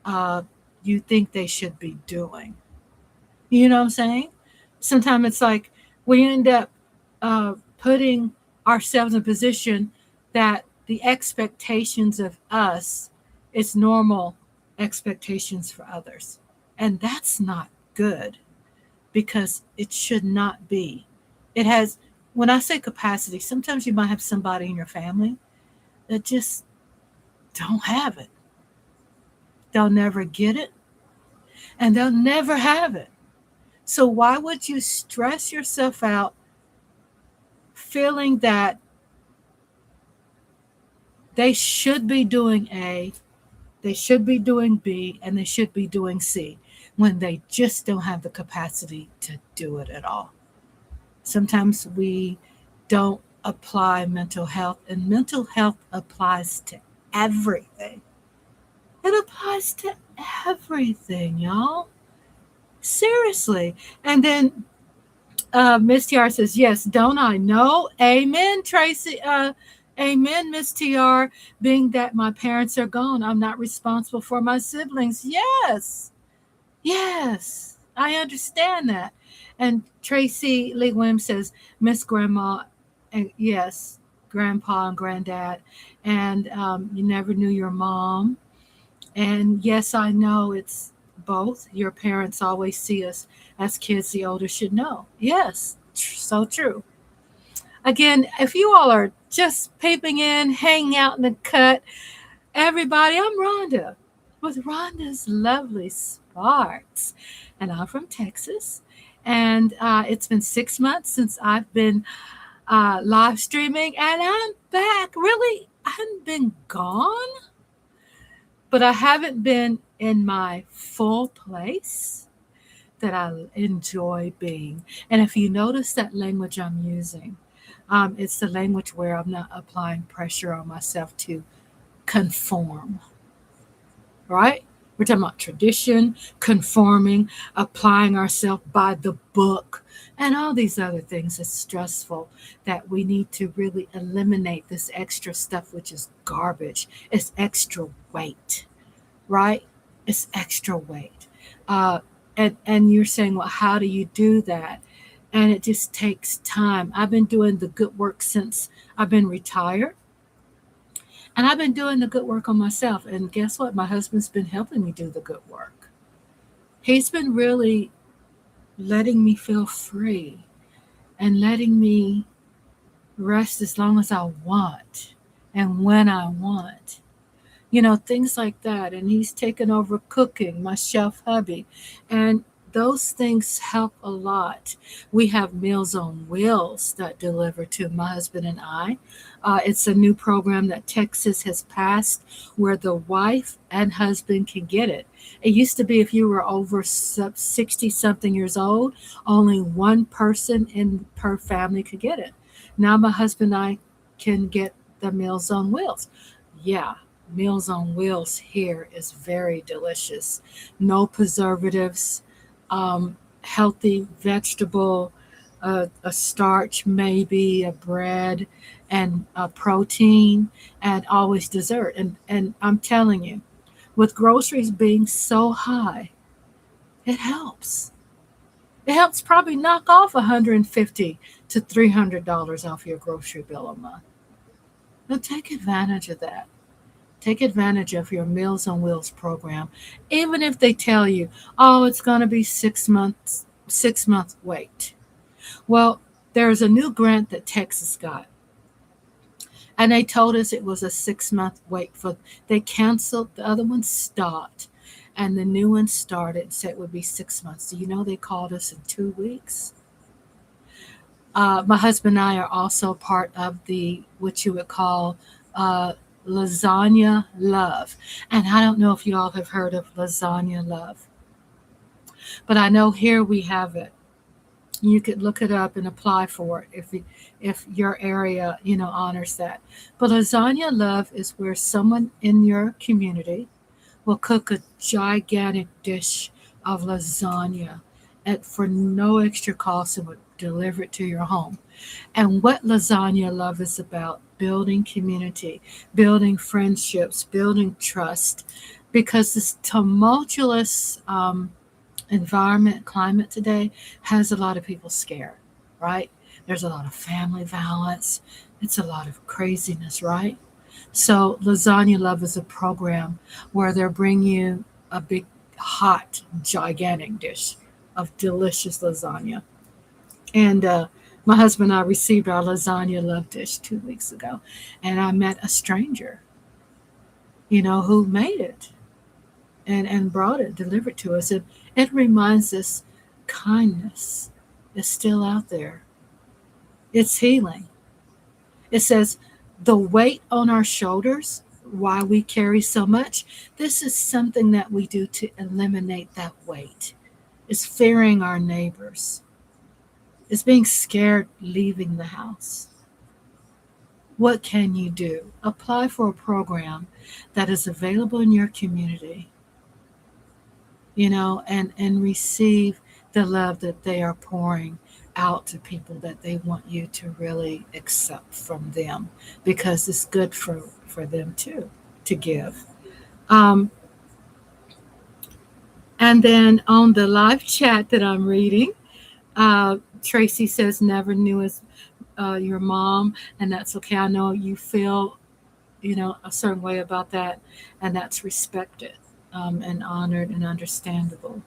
uh, you think they should be doing. You know what I'm saying? Sometimes it's like we end up putting ourselves in a position that the expectations of us is normal expectations for others. And that's not good because it should not be. It has, when I say capacity, sometimes you might have somebody in your family that just don't have it. They'll never get it and they'll never have it. So why would you stress yourself out feeling that they should be doing A, they should be doing B, and they should be doing C when they just don't have the capacity to do it at all? Sometimes we don't apply mental health, and mental health applies to everything. It applies to everything, y'all. Seriously. And then Miss TR says, yes, don't I know? Amen, Tracy. Amen, Miss TR. Being that my parents are gone, I'm not responsible for my siblings. Yes. Yes. I understand that. And Tracy Lee Williams says, Miss Grandma, and yes, Grandpa and Granddad. And you never knew your mom. And yes, I know it's both. Your parents always see us as kids, the older should know. Yes, so true. Again, if you all are just peeping in, hanging out in the cut, everybody, I'm Rhonda with Rhonda's Lovely Sparks. And I'm from Texas. And it's been 6 months since I've been live streaming, and I'm back. Really, I haven't been gone, but I haven't been in my full place that I enjoy being. And if you notice that language I'm using, it's the language where I'm not applying pressure on myself to conform, right? We're talking about tradition, conforming, applying ourselves by the book, and all these other things that's stressful that we need to really eliminate this extra stuff, which is garbage. It's extra weight, right? It's extra weight. And you're saying, well, how do you do that? And it just takes time. I've been doing the good work since I've been retired. And I've been doing the good work on myself. And guess what? My husband's been helping me do the good work. He's been really letting me feel free and letting me rest as long as I want and when I want. Things like that. And he's taken over cooking, my chef hubby. And those things help a lot. We have Meals on Wheels that deliver to my husband and I. It's a new program that Texas has passed where the wife and husband can get it. It used to be if you were over 60 something years old, only one person in per family could get it. Now my husband and I can get the Meals on Wheels. Yeah, Meals on Wheels here is very delicious. No preservatives, healthy vegetable, a starch, maybe a bread, and a protein, and always dessert. And I'm telling you, with groceries being so high, it helps. It helps probably knock off $150 to $300 off your grocery bill a month. Now take advantage of that. Take advantage of your Meals on Wheels program, even if they tell you, oh, it's going to be 6 months, 6 month wait. Well, there's a new grant that Texas got, and they told us it was a 6 month wait for. They canceled the other one, stopped, and the new one started and said it would be 6 months. Do you know they called us in 2 weeks? My husband and I are also part of the what you would call uh, lasagna love. And I don't know if you all have heard of lasagna love, but I know here we have it. You could look it up and apply for it if your area honors that. But lasagna love is where someone in your community will cook a gigantic dish of lasagna for no extra cost and would deliver it to your home. And what lasagna love is about building community, building friendships, building trust, because this tumultuous environment, climate today has a lot of people scared, right? There's a lot of family violence. It's a lot of craziness, right? So, Lasagna Love is a program where they'll bring you a big, hot, gigantic dish of delicious lasagna. And my husband and I received our lasagna love dish 2 weeks ago. And I met a stranger, who made it and brought it, delivered to us. And it reminds us kindness is still out there. It's healing. It says the weight on our shoulders, why we carry so much, this is something that we do to eliminate that weight. It's fearing our neighbors. It's being scared leaving the house. What can you do? Apply for a program that is available in your community, and receive the love that they are pouring out to people that they want you to really accept from them because it's good for them too to give. Um, and then on the live chat that I'm reading, Tracy says, never knew as your mom, and that's okay. I know you feel, a certain way about that, and that's respected and honored and understandable.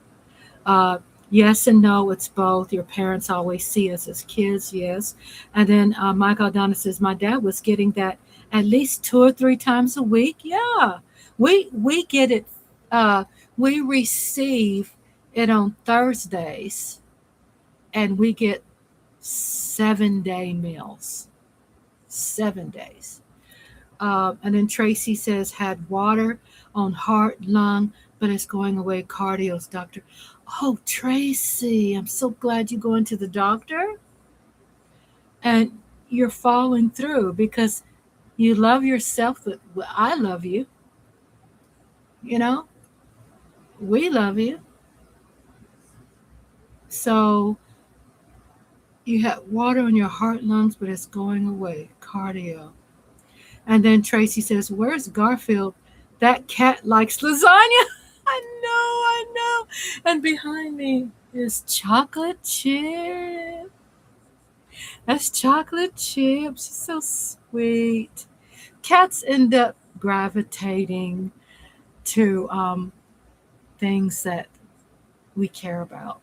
Uh, yes and no, it's both. Your parents always see us as kids, yes. And then Michael Donna says, my dad was getting that at least 2 or 3 times a week. Yeah, we get it. Uh, we receive it on Thursdays, and we get 7 day meals, 7 days. And then Tracy says, had water on heart, lung, but it's going away. Cardio's doctor. Oh, Tracy, I'm so glad you're going to the doctor and you're following through because you love yourself. But I love you. You know, we love you. So you have water on your heart, lungs, but it's going away. Cardio. And then Tracy says, where's Garfield? That cat likes lasagna. I know. And behind me is chocolate chip. That's chocolate chips. She's so sweet. Cats end up gravitating to things that we care about.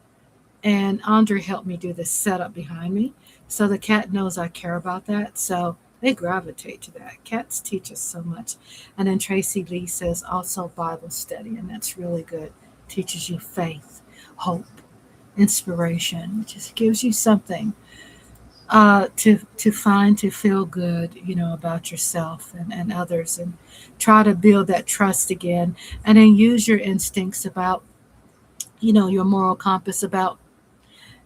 And Andre helped me do this setup behind me. So the cat knows I care about that. So they gravitate to that. Cats teach us so much. And then Tracy Lee says also Bible study, and that's really good. Teaches you faith, hope, inspiration. Just gives you something to find, to feel good, about yourself and others, and try to build that trust again. And then use your instincts about, your moral compass about,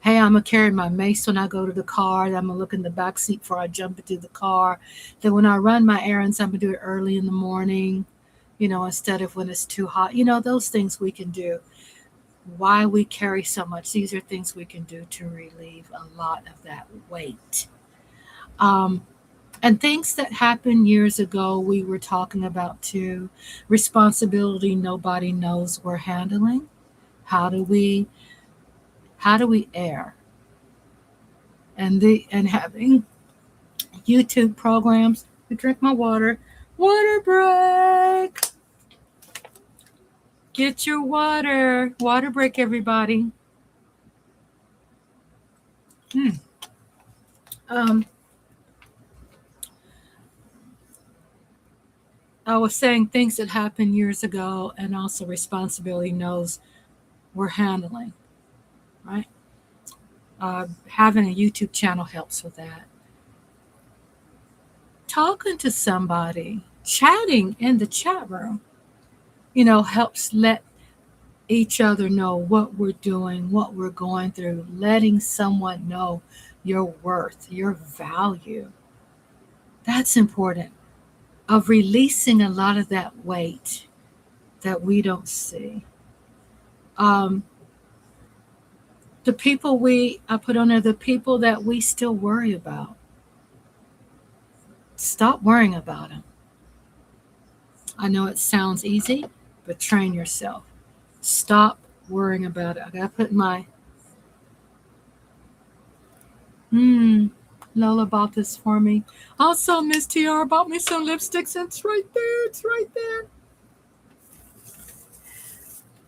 hey, I'm gonna carry my mace when I go to the car. I'm gonna look in the back seat before I jump into the car. Then when I run my errands, I'm gonna do it early in the morning, instead of when it's too hot. Those things we can do. Why we carry so much. These are things we can do to relieve a lot of that weight. Um, and things that happened years ago, we were talking about too. Responsibility nobody knows we're handling. How do we err? And having YouTube programs. I drink my water. Water break. Get your water. Water break, everybody. Hmm. Um, I was saying things that happened years ago, and also responsibility knows we're handling, right? Having a YouTube channel helps with that. Talking to somebody, chatting in the chat room, helps let each other know what we're doing, what we're going through, letting someone know your worth, your value. That's important. Of releasing a lot of that weight that we don't see. Um, the people I put on there, the people that we still worry about. Stop worrying about them. I know it sounds easy, but train yourself. Stop worrying about it. I gotta put my Lola bought this for me. Also, Miss TR bought me some lipsticks. It's right there. It's right there.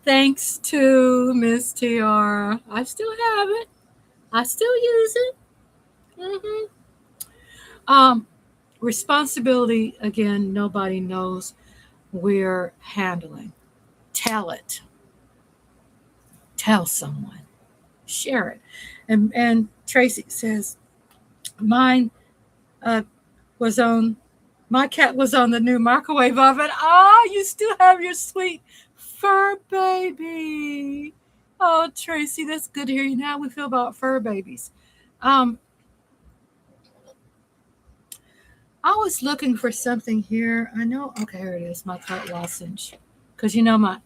Thanks to Miss TR. I still have it. I still use it. Um, responsibility, again, nobody knows we're handling. Tell it. Tell someone. Share it. And Tracy says, mine uh, was on, my cat was on the new microwave oven. You still have your sweet fur baby. Oh, Tracy, that's good to hear you. Now we feel about fur babies. I was looking for something here. I know. Okay, here it is. My throat lozenge. Because my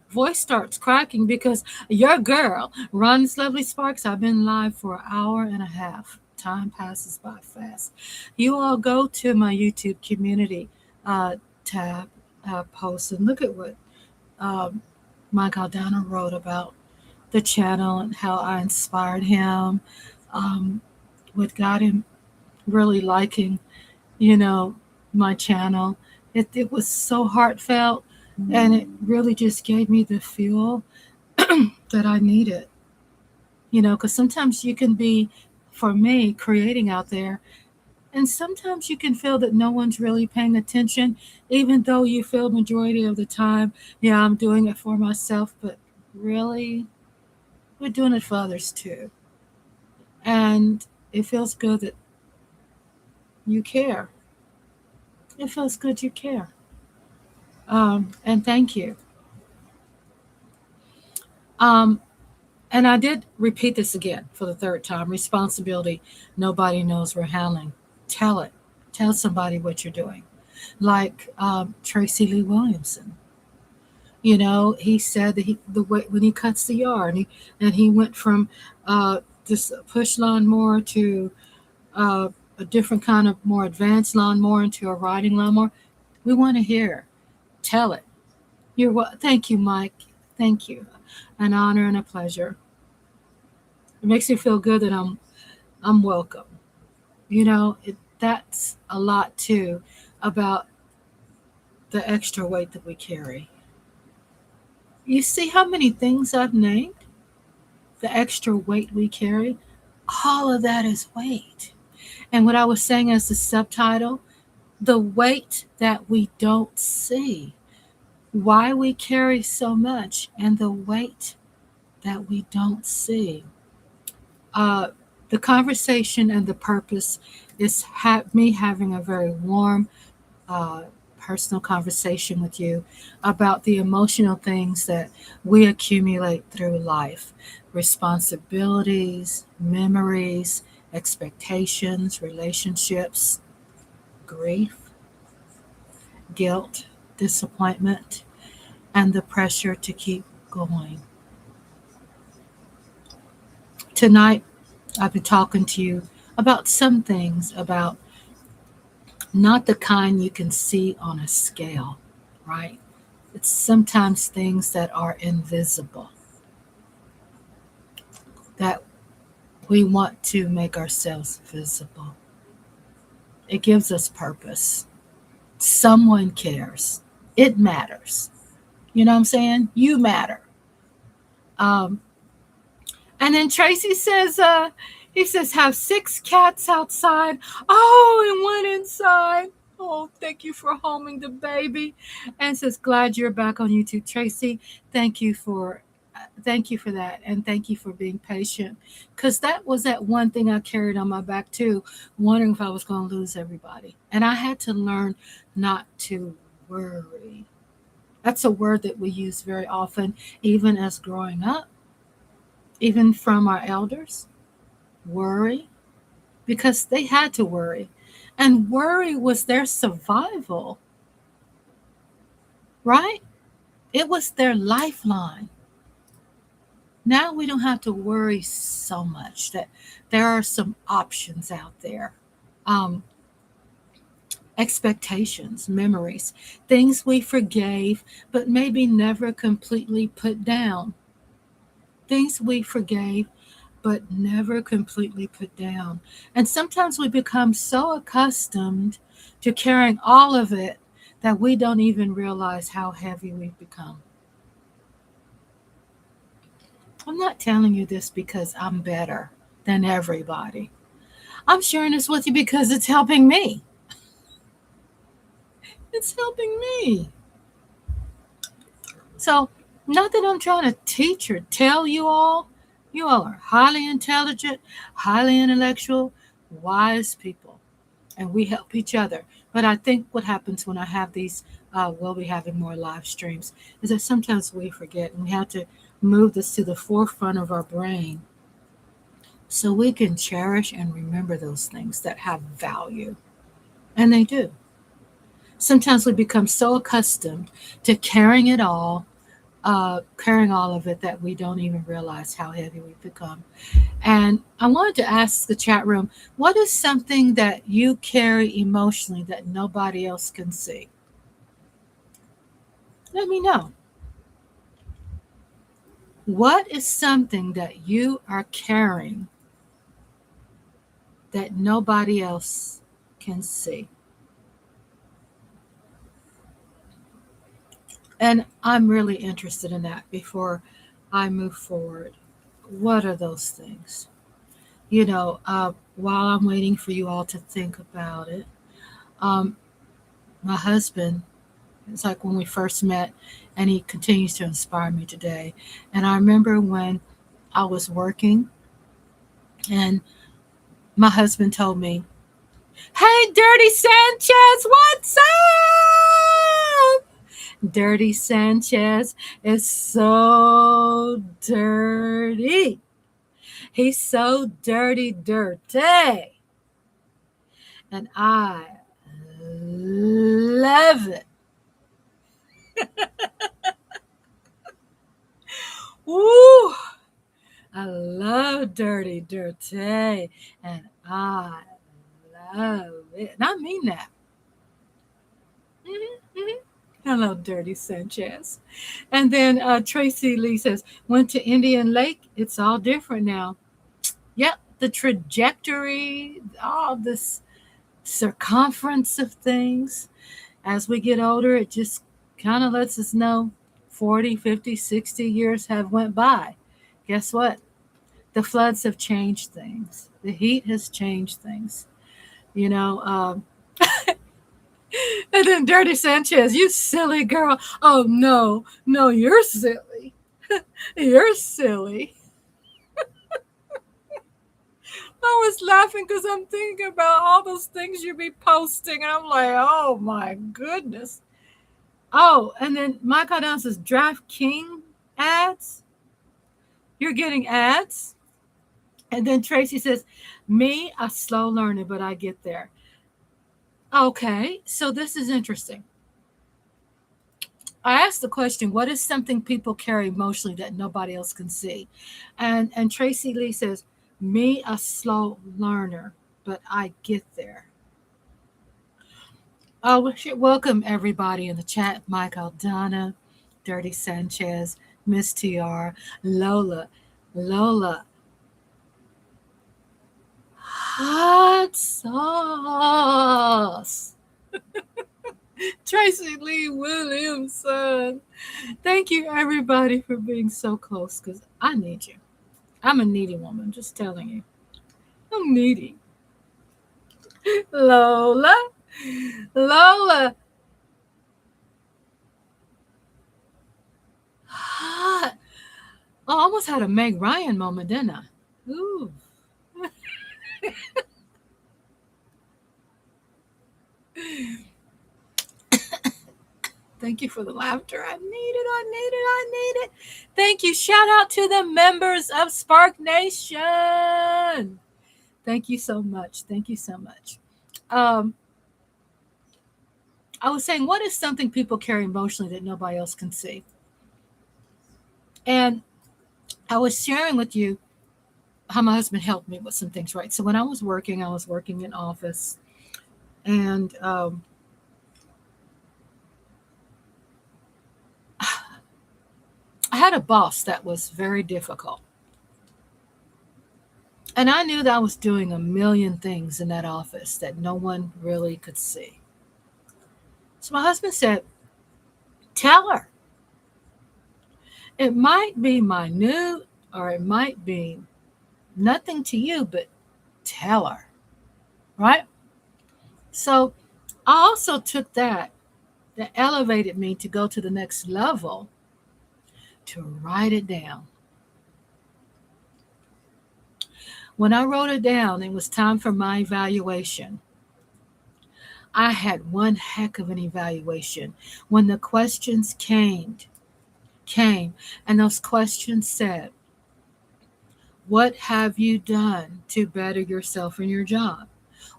voice starts cracking because your girl, Ron's Lovely Sparks, I've been live for an hour and a half. Time passes by fast. You all go to my YouTube community tab post and look at what Mike Aldana wrote about the channel and how I inspired him, what got him really liking, you know, my channel. It was so heartfelt, and it really just gave me the fuel that I needed. Because sometimes you can be, for me, creating out there, and sometimes you can feel that no one's really paying attention, even though you feel majority of the time, yeah, I'm doing it for myself, but really, we're doing it for others too. And it feels good that you care. It feels good you care. And thank you. Um, and I did repeat this again for the third time. Responsibility, nobody knows we're handling. Tell it. Tell somebody what you're doing. Like Tracy Lee Williamson. He said that the way when he cuts the yard, and he went from this push lawnmower to a different kind of more advanced lawnmower into a riding lawnmower. We want to hear. Tell it. You're what? Thank you, Mike. Thank you. An honor and a pleasure. It makes me feel good that I'm I'm welcome. That's a lot too about the extra weight that we carry. You see how many things I've named? The extra weight we carry? All of that is weight. And what I was saying as the subtitle, the weight that we don't see, why we carry so much, and the weight that we don't see. Uh, the conversation and the purpose is me having a very warm, uh, personal conversation with you about the emotional things that we accumulate through life, responsibilities, memories, expectations, relationships, grief, guilt, disappointment, and the pressure to keep going. Tonight, I've been talking to you about some things, about not the kind you can see on a scale, right? It's sometimes things that are invisible that we want to make ourselves visible. It gives us purpose. Someone cares. It matters. You know what I'm saying? You matter. Um, And then Tracy says, he says, have 6 cats outside. Oh, and one inside. Oh, thank you for homing the baby. And says, glad you're back on YouTube, Tracy. Thank you for, thank you for that, and thank you for being patient. Because that was that one thing I carried on my back too, wondering if I was going to lose everybody. And I had to learn not to worry. That's a word that we use very often, even as growing up, even from our elders. Worry, because they had to worry. And worry was their survival, right? It was their lifeline. Now we don't have to worry so much, that there are some options out there. Um, Expectations, memories, things we forgave but maybe never completely put down. Things we forgave but never completely put down. And sometimes we become so accustomed to carrying all of it that we don't even realize how heavy we've become. I'm not telling you this because I'm better than everybody. I'm sharing this with you because it's helping me. It's helping me. So, not that I'm trying to teach or tell you all. You all are highly intelligent, highly intellectual, wise people, and we help each other. But I think what happens when I have these, we'll be having more live streams, is that sometimes we forget, and we have to move this to the forefront of our brain so we can cherish and remember those things that have value. And they do. Sometimes we become so accustomed to carrying all of it, that we don't even realize how heavy we've become. And I wanted to ask the chat room, what is something that you carry emotionally that nobody else can see? Let me know. What is something that you are carrying that nobody else can see? And I'm really interested in that before I move forward. What are those things? While I'm waiting for you all to think about it, um, my husband, it's like when we first met, and he continues to inspire me today. And I remember when I was working, and my husband told me, "Hey, Dirty Sanchez, what's up?" Dirty Sanchez is so dirty. He's so dirty, dirty. And I love it. Woo! I love dirty, dirty. And I love it. And I mean that. Mm-hmm. Hello, Dirty Sanchez. And then Tracy Lee says, went to Indian Lake. It's all different now. Yep. the trajectory, all this circumference of things. As we get older, it just kind of lets us know 40, 50, 60 years have went by. Guess what? The floods have changed things. The heat has changed things. You know, and then Dirty Sanchez, you silly girl. Oh, no, no, you're silly. You're silly. I was laughing because I'm thinking about all those things you be posting, and I'm like, oh my goodness. Oh, and then Michael Down says Draft King ads. You're getting ads. And then Tracy says, me, a slow learner, but I get there. Okay, so this is interesting. I asked the question, what is something people carry emotionally that nobody else can see? And Tracy Lee says, me, a slow learner, but I get there. Oh, welcome everybody in the chat. Michael, Donna, Dirty Sanchez, Miss TR, Lola, hot sauce. Tracy Lee Williamson. Thank you everybody for being so close because I need you. I'm a needy woman, just telling you. I'm needy. Lola. Hot. Oh, I almost had a Meg Ryan moment, didn't I? Ooh. Thank you for the laughter. I need it. Thank you. Shout out to the members of Spark Nation. Thank you so much. I was saying, what is something people carry emotionally that nobody else can see? And I was sharing with you how my husband helped me with some things, right? So when I was working in office, and I had a boss that was very difficult. And I knew that I was doing a million things in that office that no one really could see. So my husband said, tell her. It might be minute or it might be nothing to you, but tell her. Right? So I also took that elevated me to go to the next level, to write it down. When I wrote it down, it was time for my evaluation. I had one heck of an evaluation. When the questions came, and those questions said, what have you done to better yourself in your job?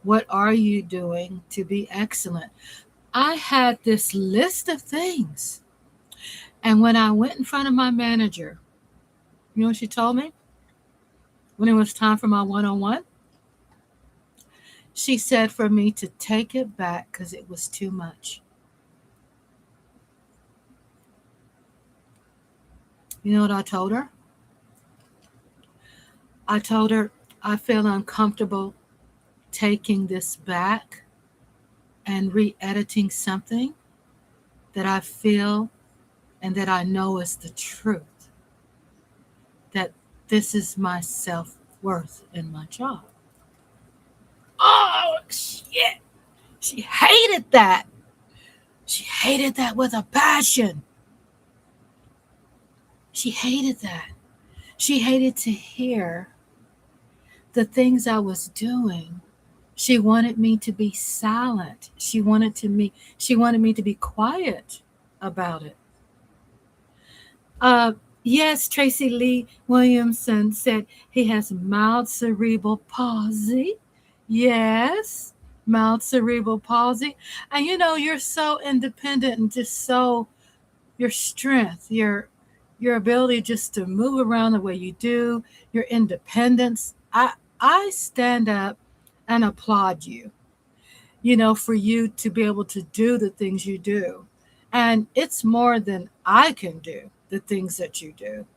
What are you doing to be excellent? I had this list of things. And when I went in front of my manager, you know what she told me? When it was time for my one-on-one, she said for me to take it back because it was too much. You know what I told her? I told her I feel uncomfortable taking this back and re-editing something that I feel and that I know is the truth. That this is my self-worth in my job. Oh, shit. She hated that. She hated that with a passion. She hated that. She hated to hear the things I was doing. She wanted me to be silent. She wanted me to be quiet about it. Yes, Tracy Lee Williamson said he has mild cerebral palsy. Yes, mild cerebral palsy. And you know, you're so independent and just so your strength, your ability just to move around the way you do, your independence. I stand up and applaud you, you know, for you to be able to do the things you do. And it's more than I can do, the things that you do.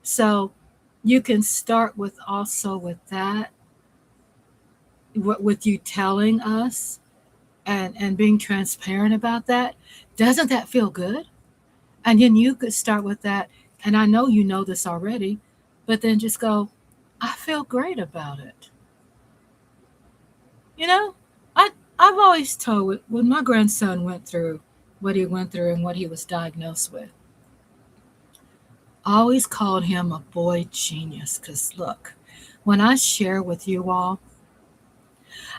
So you can start with also with that. with you telling us and being transparent about that, doesn't that feel good? And then you could start with that. And I know you know this already, but then just go, I feel great about it. You know, I, I've always told when my grandson went through what he went through and what he was diagnosed with, I always called him a boy genius. Because look, when I share with you all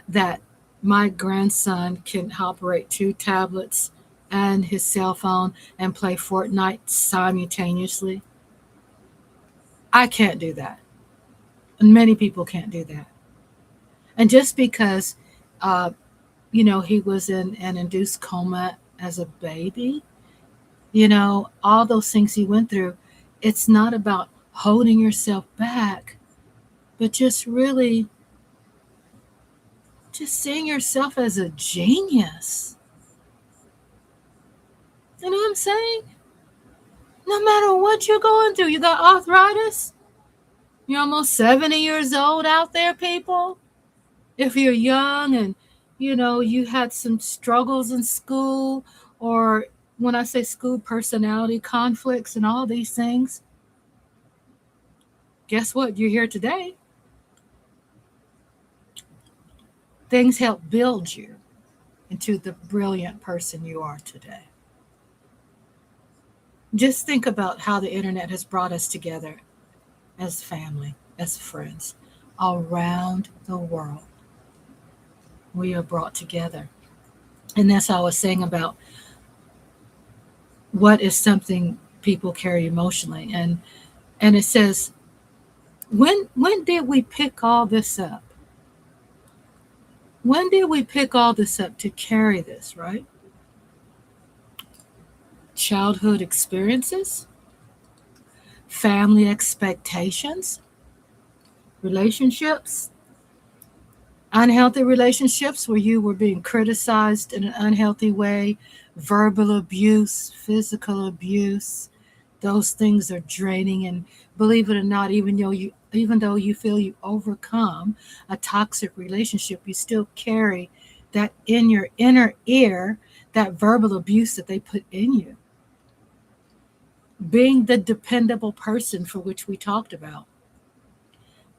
that my grandson can operate two tablets and his cell phone and play Fortnite simultaneously, I can't do that. And many people can't do that. And just because, uh, he was in an induced coma as a baby, all those things he went through, it's not about holding yourself back, but just really just seeing yourself as a genius. You know what I'm saying? No matter what you're going through, you got arthritis, you're almost 70 years old out there, people. If you're young and you had some struggles in school, or when I say school, personality conflicts and all these things, guess what? You're here today. Things help build you into the brilliant person you are today. Just think about how the internet has brought us together as family, as friends, around the world. We are brought together. And that's how I was saying about what is something people carry emotionally. And it says, when did we pick all this up? When did we pick all this up to carry this, right? Childhood experiences, family expectations, relationships, unhealthy relationships where you were being criticized in an unhealthy way, verbal abuse, physical abuse. Those things are draining, and believe it or not, even though you feel you overcome a toxic relationship, you still carry that in your inner ear, that verbal abuse that they put in you. Being the dependable person for which we talked about,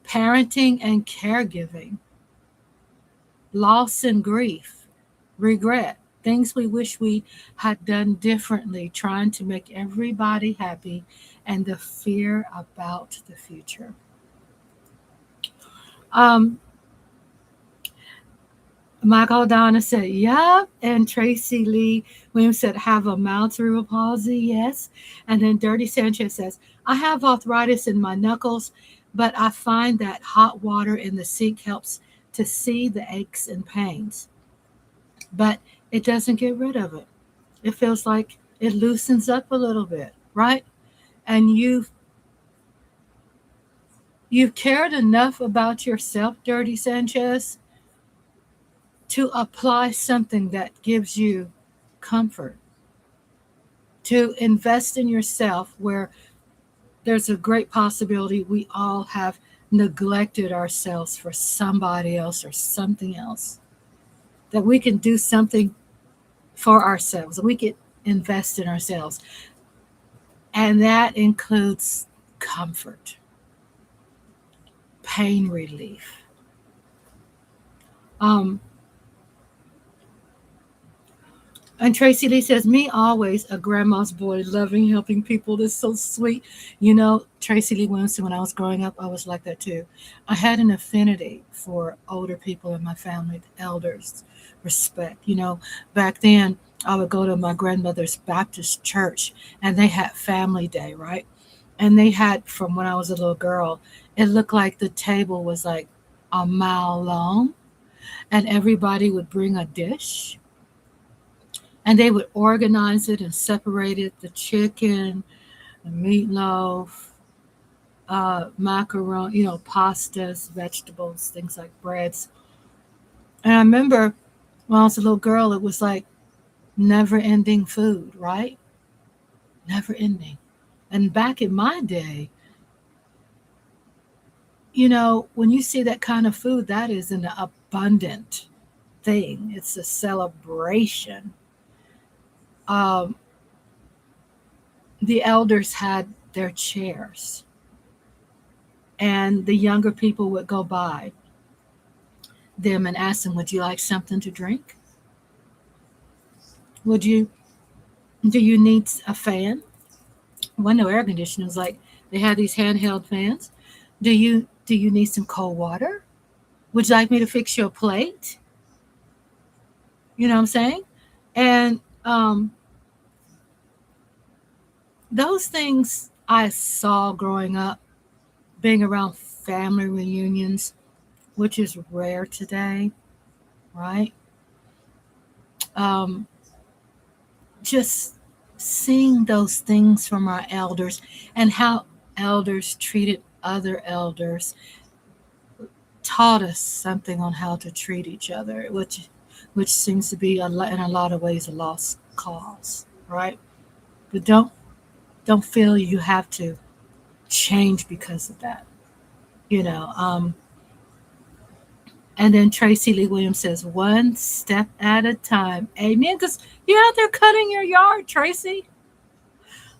parenting and caregiving, loss and grief, regret, things we wish we had done differently, trying to make everybody happy, and the fear about the future. Um, Michael Donna said, "Yup," and Tracy Lee Williams said, "Have a mild cerebral palsy, yes." And then Dirty Sanchez says, "I have arthritis in my knuckles, but I find that hot water in the sink helps to see the aches and pains, but it doesn't get rid of it. It feels like it loosens up a little bit, right? And you've cared enough about yourself, Dirty Sanchez, to apply something that gives you comfort, to invest in yourself where there's a great possibility we all have neglected ourselves for somebody else or something else, that we can do something for ourselves, we can invest in ourselves. And that includes comfort, pain relief. Um, and Tracy Lee says, "Me always a grandma's boy, loving helping people. That's so sweet." Tracy Lee Winston, when I was growing up, I was like that too. I had an affinity for older people in my family, the elders, respect. Back then, I would go to my grandmother's Baptist church, and they had family day, right? And they had, from when I was a little girl, it looked like the table was like a mile long, and everybody would bring a dish, and they would organize it and separate it, the chicken, the meatloaf, macaroni, pastas, vegetables, things like breads. And I remember when I was a little girl, it was like never ending food, right? Never ending. And back in my day, when you see that kind of food, that is an abundant thing. It's a celebration. Um, the elders had their chairs, and the younger people would go by them and ask them, "Would you like something to drink? Would you? Do you need a fan?" Well, no air conditioners. Like they had these handheld fans. Do you need some cold water? Would you like me to fix your plate? You know what I'm saying? And those things I saw growing up, being around family reunions, which is rare today, right? Um, just seeing those things from our elders and how elders treated other elders taught us something on how to treat each other, which seems to be in a lot of ways a lost cause, right? But don't feel you have to change because of that, you know. And then Tracy Lee Williams says, "One step at a time." Amen. Because you're out there cutting your yard, Tracy.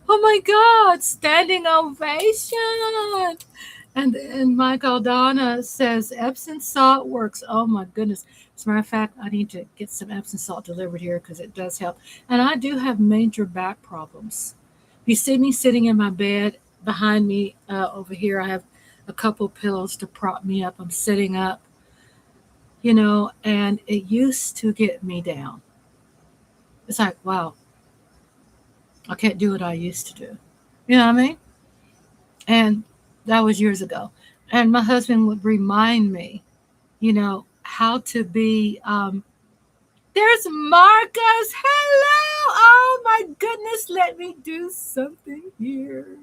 Oh my God, standing ovation. And Michael Donna says Epsom salt works. Oh my goodness. As a matter of fact, I need to get some Epsom salt delivered here because it does help. And I do have major back problems. You see me sitting in my bed behind me over here. I have a couple pillows to prop me up. I'm sitting up, and it used to get me down. It's like, wow, I can't do what I used to do. You know what I mean? And that was years ago. And my husband would remind me, how to be. There's Marcus. Hello. Oh my goodness. Let me do something here.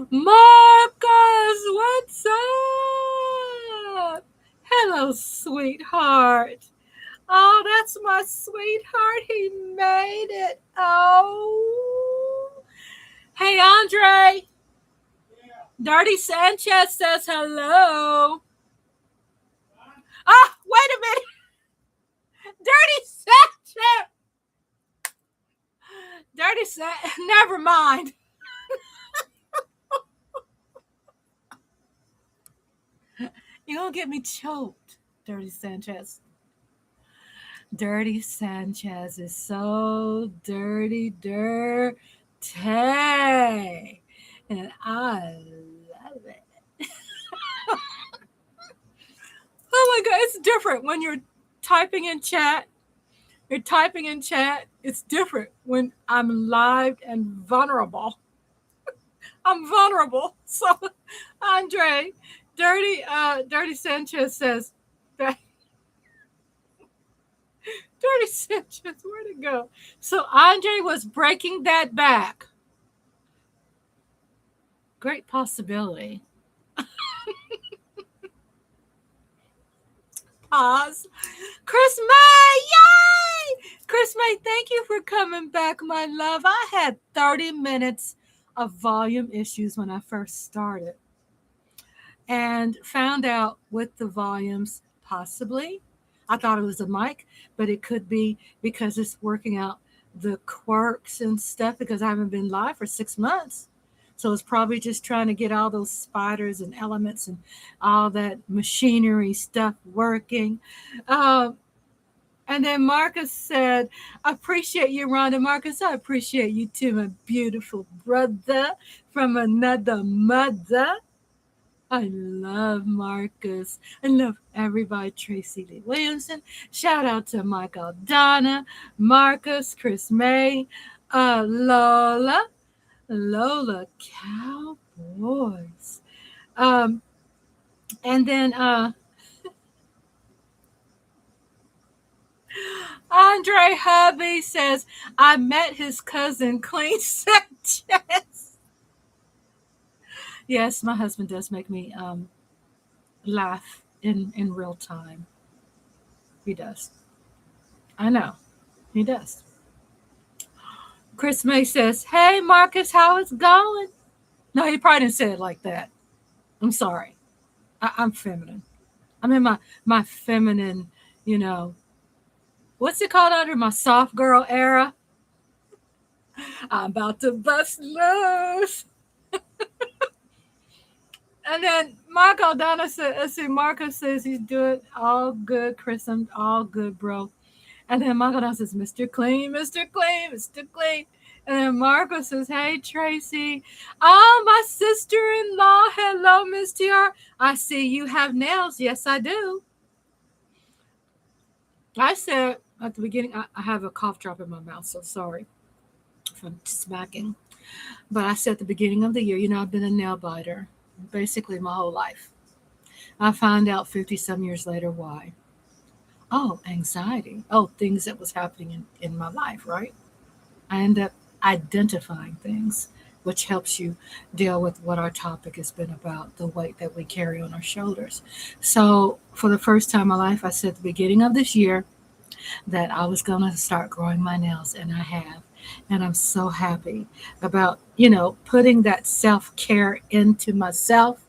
Marcus, what's up? Hello, sweetheart. Oh, that's my sweetheart. He made it. Oh. Hey, Andre. Dirty Sanchez says hello. Ah, wait a minute. Dirty Sanchez. Dirty Sanchez. Never mind. You're going to get me choked, Dirty Sanchez. Dirty Sanchez is so dirty. And I love it. Oh my God, it's different when you're typing in chat. It's different when I'm live and vulnerable. I'm vulnerable. So, Andre, Dirty Sanchez says, Dirty Sanchez, where'd it go? So, Andre was breaking that back. Great possibility. Pause. Chris May, yay! Chris May, thank you for coming back, my love. I had 30 minutes of volume issues when I first started and found out with the volumes, possibly, I thought it was a mic, but it could be because it's working out the quirks and stuff because I haven't been live for 6 months. So it's probably just trying to get all those spiders and elements and all that machinery stuff working. And then Marcus said, "I appreciate you, Rhonda." Marcus, I appreciate you too, my beautiful brother from another mother. I love Marcus. I love everybody. Tracy Lee Williamson. Shout out to Michael Donna, Marcus, Chris May, Lola Cowboys. And then Andre Hubby says, "I met his cousin, Clean Sanchez." Yes, my husband does make me laugh in real time. He does. I know. He does. Chris May says, "Hey, Marcus, how it's going?" No, he probably didn't say it like that. I'm sorry. I'm feminine. I'm in my feminine, you know, what's it called under my soft girl era? I'm about to bust loose. And then Marco Donna said, let's see, Marco says he's doing all good, Chris. I'm all good, bro. And then Marco Donna says, Mr. Clean, Mr. Clean, Mr. Clean. And then Marco says, hey, Tracy. Oh, my sister in law. Hello, Miss TR. I see you have nails. Yes, I do. I said at the beginning, I have a cough drop in my mouth, so sorry if I'm smacking. But I said at the beginning of the year, I've been a nail biter basically my whole life. I find out 50 some years later why. Oh, anxiety. Oh, things that was happening in my life, right? I end up identifying things, which helps you deal with what our topic has been about, the weight that we carry on our shoulders. So, for the first time in my life, I said at the beginning of this year that I was going to start growing my nails, and I have. And I'm so happy about, putting that self care into myself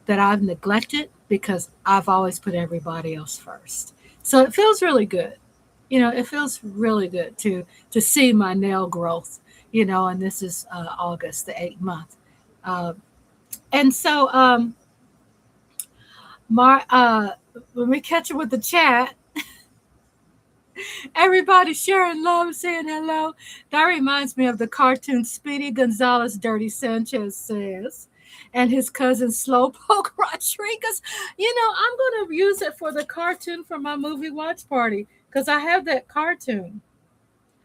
that I've neglected because I've always put everybody else first. So it feels really good. It feels really good to see my nail growth. And this is August, the 8th month. Uh, and so, when we catch up with the chat, everybody sharing love, saying hello. That reminds me of the cartoon Speedy Gonzales Dirty Sanchez says, and his cousin Slowpoke Rodriguez. I'm going to use it for the cartoon for my movie watch party because I have that cartoon.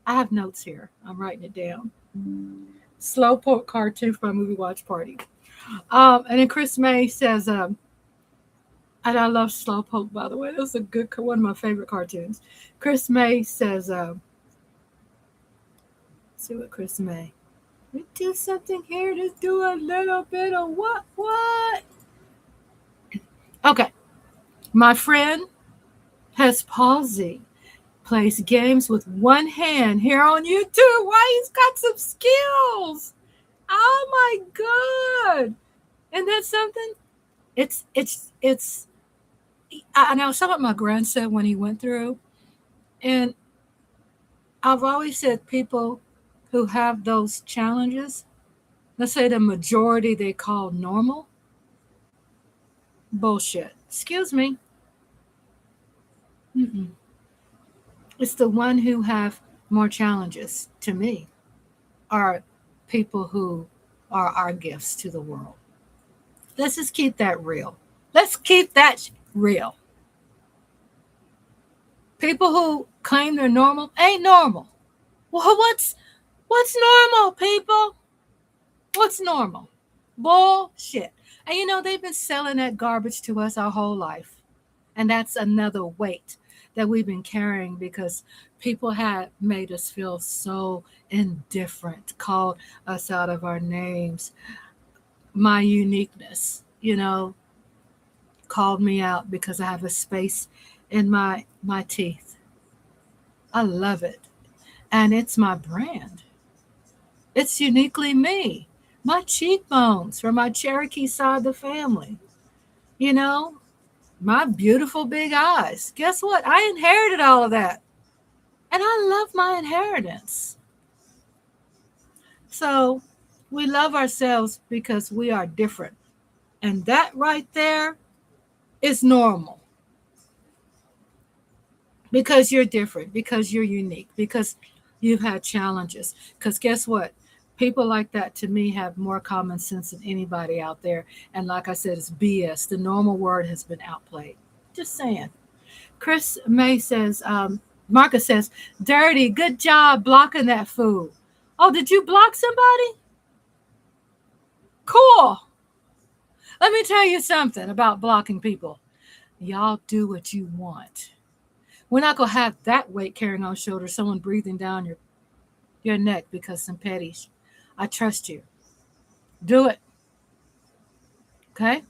I have notes here. I'm writing it down. Slowpoke cartoon for my movie watch party. And then Chris May says, and I love Slowpoke, by the way. That was a good one of my favorite cartoons. Chris May says, see what Chris May. We do something here. Just do a little bit of what? What? Okay. My friend has palsy. Plays games with one hand here on YouTube. Why, he's got some skills. Oh my god. And that's something. It's I know some of my grandson when he went through. And I've always said people who have those challenges, let's say the majority they call normal, bullshit. Excuse me. Mm-mm. It's the one who have more challenges to me are people who are our gifts to the world. Let's just keep that real. Let's keep that real. People who claim they're normal ain't normal. Well, what's normal, people? What's normal? Bullshit. And they've been selling that garbage to us our whole life. And that's another weight that we've been carrying because people had made us feel so indifferent, called us out of our names. My uniqueness, called me out because I have a space in my teeth. I love it. And it's my brand. It's uniquely me. My cheekbones from my Cherokee side of the family. You know, my beautiful big eyes. Guess what? I inherited all of that. And I love my inheritance. So we love ourselves because we are different. And that right there is normal. Because you're different, because you're unique, because you've had challenges. Because guess what? People like that to me have more common sense than anybody out there. And like I said, it's BS. The normal word has been outplayed. Just saying. Chris May says, Marcus says, dirty, good job blocking that fool. Oh, did you block somebody? Cool. Let me tell you something about blocking people. Y'all do what you want. We're not going to have that weight carrying on shoulders, someone breathing down your neck because some petty. I trust you. Do it. Okay?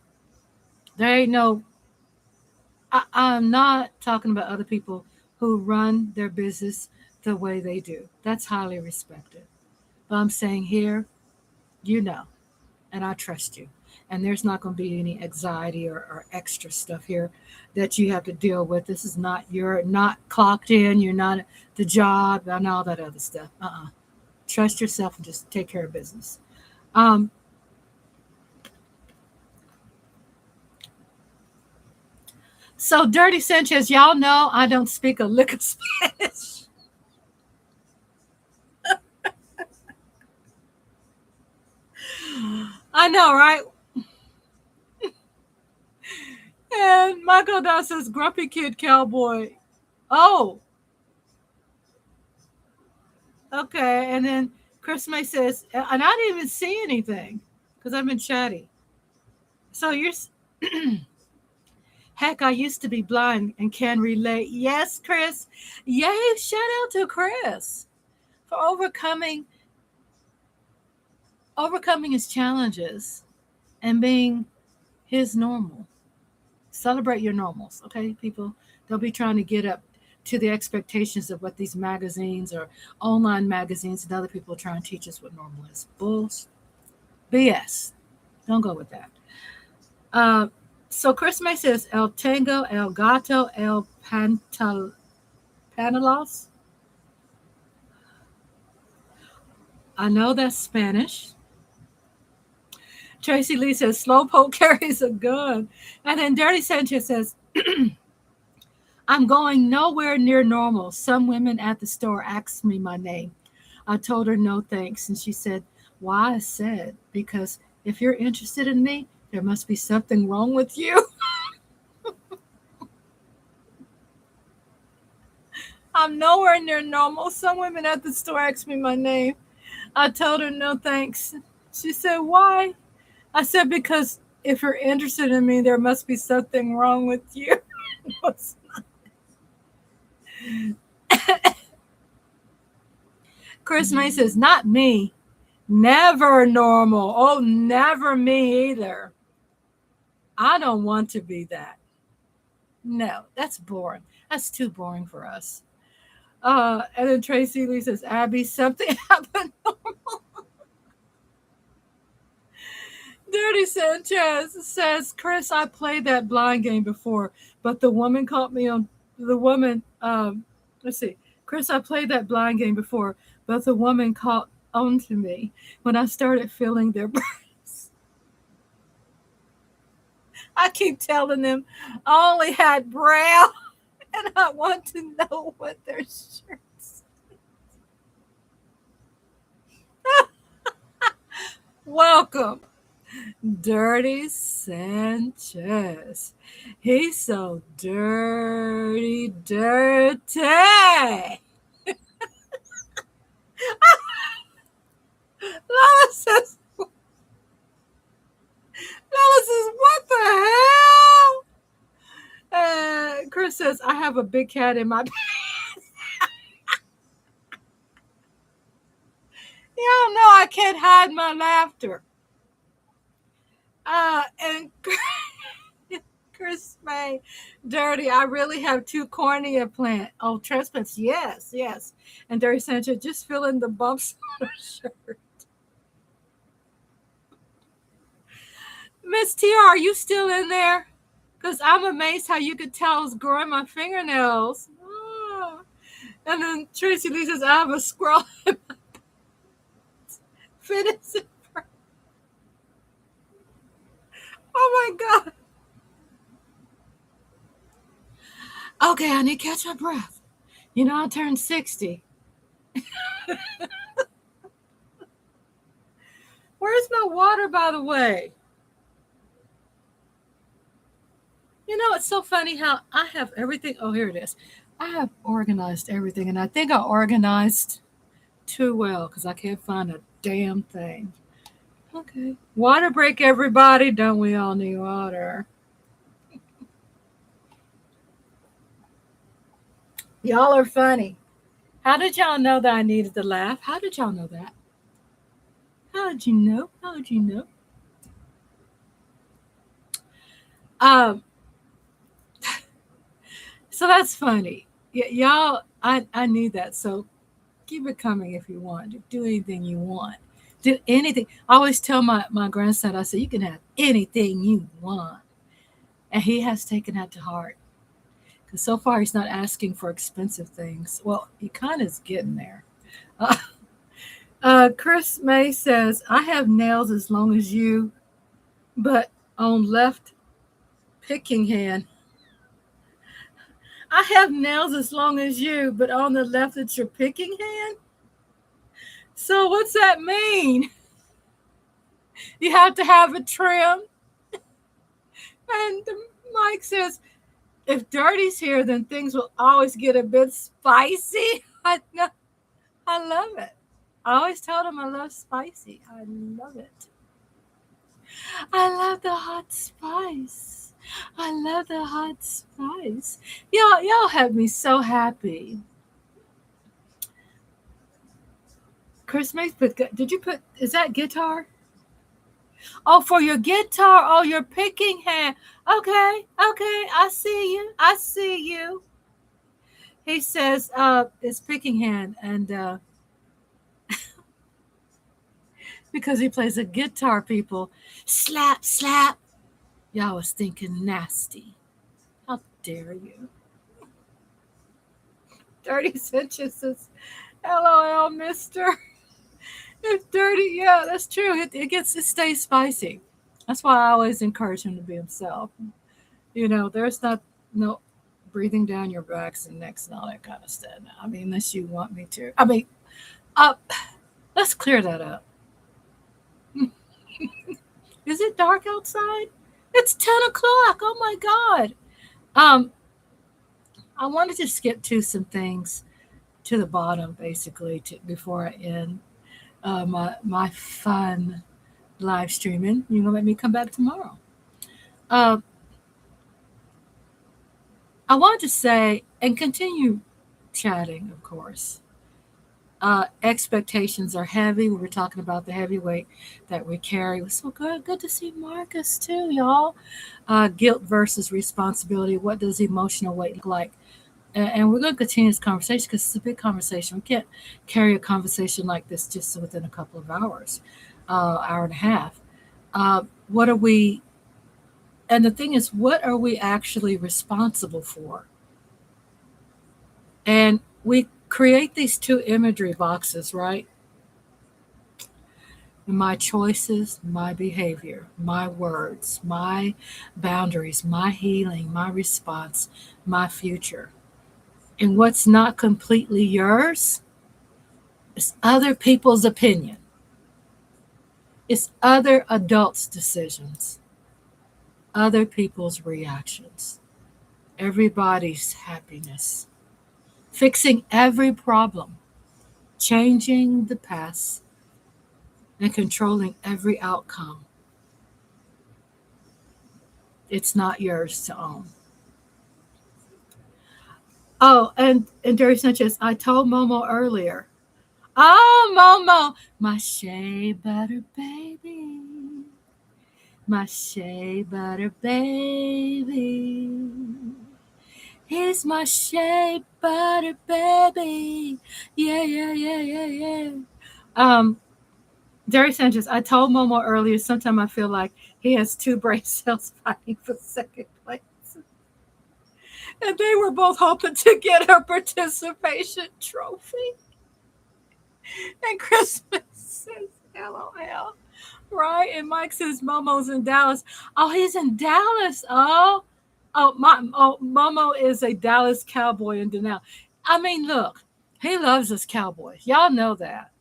There ain't no, I'm not talking about other people who run their business the way they do. That's highly respected. But I'm saying here, and I trust you. and there's not going to be any anxiety or extra stuff here that you have to deal with. This is not, you're not clocked in, you're not the job and all that other stuff. Trust yourself and just take care of business. Um, so Dirty Sanchez, y'all know I don't speak a lick of Spanish. I know, right? And Michael Dow says, Grumpy Kid Cowboy. Oh, okay. And then Chris May says, and I didn't even see anything because I've been chatty. So you're, heck, I used to be blind and can relate. Yes, Chris. Yay, shout out to Chris for overcoming his challenges and being his normal. Celebrate your normals, okay, people? Don't be trying to get up to the expectations of what these magazines or online magazines and other people are trying to teach us what normal is. Bulls. BS. Don't go with that. Uh, so Chris May says, El Tango, El Gato, El Panelos. I know that's Spanish. Tracy Lee says, Slowpoke carries a gun. And then Dirty Sanchez says, I'm going nowhere near normal. Some women at the store asked me my name. I told her no thanks. And she said, why? I said, because if you're interested in me, there must be something wrong with you. I'm nowhere near normal. Some women at the store asked me my name. I told her no thanks. She said, why? I said, because if you're interested in me, there must be something wrong with you. Chris May says, not me. Never normal. Oh, never me either. I don't want to be that. No, that's boring. That's too boring for us. And then Tracy Lee says, Abby, something happened. Dirty Sanchez says, Chris, I played that blind game before, but the woman caught me on the woman. Let's see. Chris, I played that blind game before, but the woman caught on to me when I started feeling their breasts. I keep telling them I only had brown and I want to know what their shirts. Welcome. Dirty Sanchez. He's so dirty, dirty. Lola says, what the hell? Chris says, I have a big cat in my pants. Y'all know I can't hide my laughter. And Chris May, Dirty, I really have two cornea plant. Oh, transplants, yes, yes. And Dirty Sanchez, just filling the bumps on her shirt. Miss TR, are you still in there? Because I'm amazed how you could tell I was growing my fingernails. Oh. And then Tracy Lee says, I have a squirrel in my fitness. Oh my God. Okay, I need to catch my breath. You know, I turned 60. Where's my water, by the way? You know, it's so funny how I have everything. Oh, here it is. I have organized everything, and I think I organized too well because I can't find a damn thing. Okay. Water break, everybody. Don't we all need water? Y'all are funny. How did y'all know that I needed to laugh? How did y'all know that? How did you know? How did you know? Um, so that's funny. Y'all, I need that. So keep it coming if you want. Do anything you want. Do anything. I always tell my grandson, I say, you can have anything you want. And he has taken that to heart. Because so far he's not asking for expensive things. Well, he kind of is getting there. Uh, Chris May says, I have nails as long as you, but on left picking hand. I have nails as long as you, but on the left it's your picking hand. So what's that mean? You have to have a trim. And Mike says, if Dirty's here, then things will always get a bit spicy. I know. I love it. I always told him I love spicy. I love it. I love the hot spice. I love the hot spice. Y'all have me so happy. Chris Mace did you put, is that guitar? Oh, for your guitar. Oh, your picking hand. Okay. I see you. I see you. He says, it's picking hand. And because he plays a guitar, people. Slap, slap. Y'all was thinking nasty. How dare you? Dirty Cinches says, LOL, mister. It's dirty. Yeah, that's true. It stays spicy. That's why I always encourage him to be himself. There's not no breathing down your backs and necks and all that kind of stuff. I mean, unless you want me to. I mean, let's clear that up. Is it dark outside? It's 10 o'clock. Oh my God. I wanted to skip to some things to the bottom, basically, before I end my fun live streaming. You're gonna let me come back tomorrow. I wanted to say and continue chatting, of course. Expectations are heavy. We were talking about the heavy weight that we carry. It was so good. Good to see Marcus too, y'all. Guilt versus responsibility. What does emotional weight look like? And we're going to continue this conversation because it's a big conversation. We can't carry a conversation like this just within a couple of hours, hour and a half. What are we? And the thing is, what are we actually responsible for? And we create these two imagery boxes, right? My choices, my behavior, my words, my boundaries, my healing, my response, my future. And what's not completely yours is other people's opinion. It's other adults' decisions, other people's reactions, everybody's happiness, fixing every problem, changing the past, and controlling every outcome. It's not yours to own. Oh, and Derry Sanchez, I told Momo earlier. Oh, Momo, my shea butter baby. My shea butter baby. He's my shea butter baby. Yeah. Derry Sanchez, I told Momo earlier, sometimes I feel like he has two brain cells fighting for second place. And they were both hoping to get a participation trophy. And Christmas says, LOL. Right? And Mike says Momo's in Dallas. Oh, he's in Dallas. Oh, Momo is a Dallas Cowboy in Denali. I mean, look, he loves us Cowboys. Y'all know that.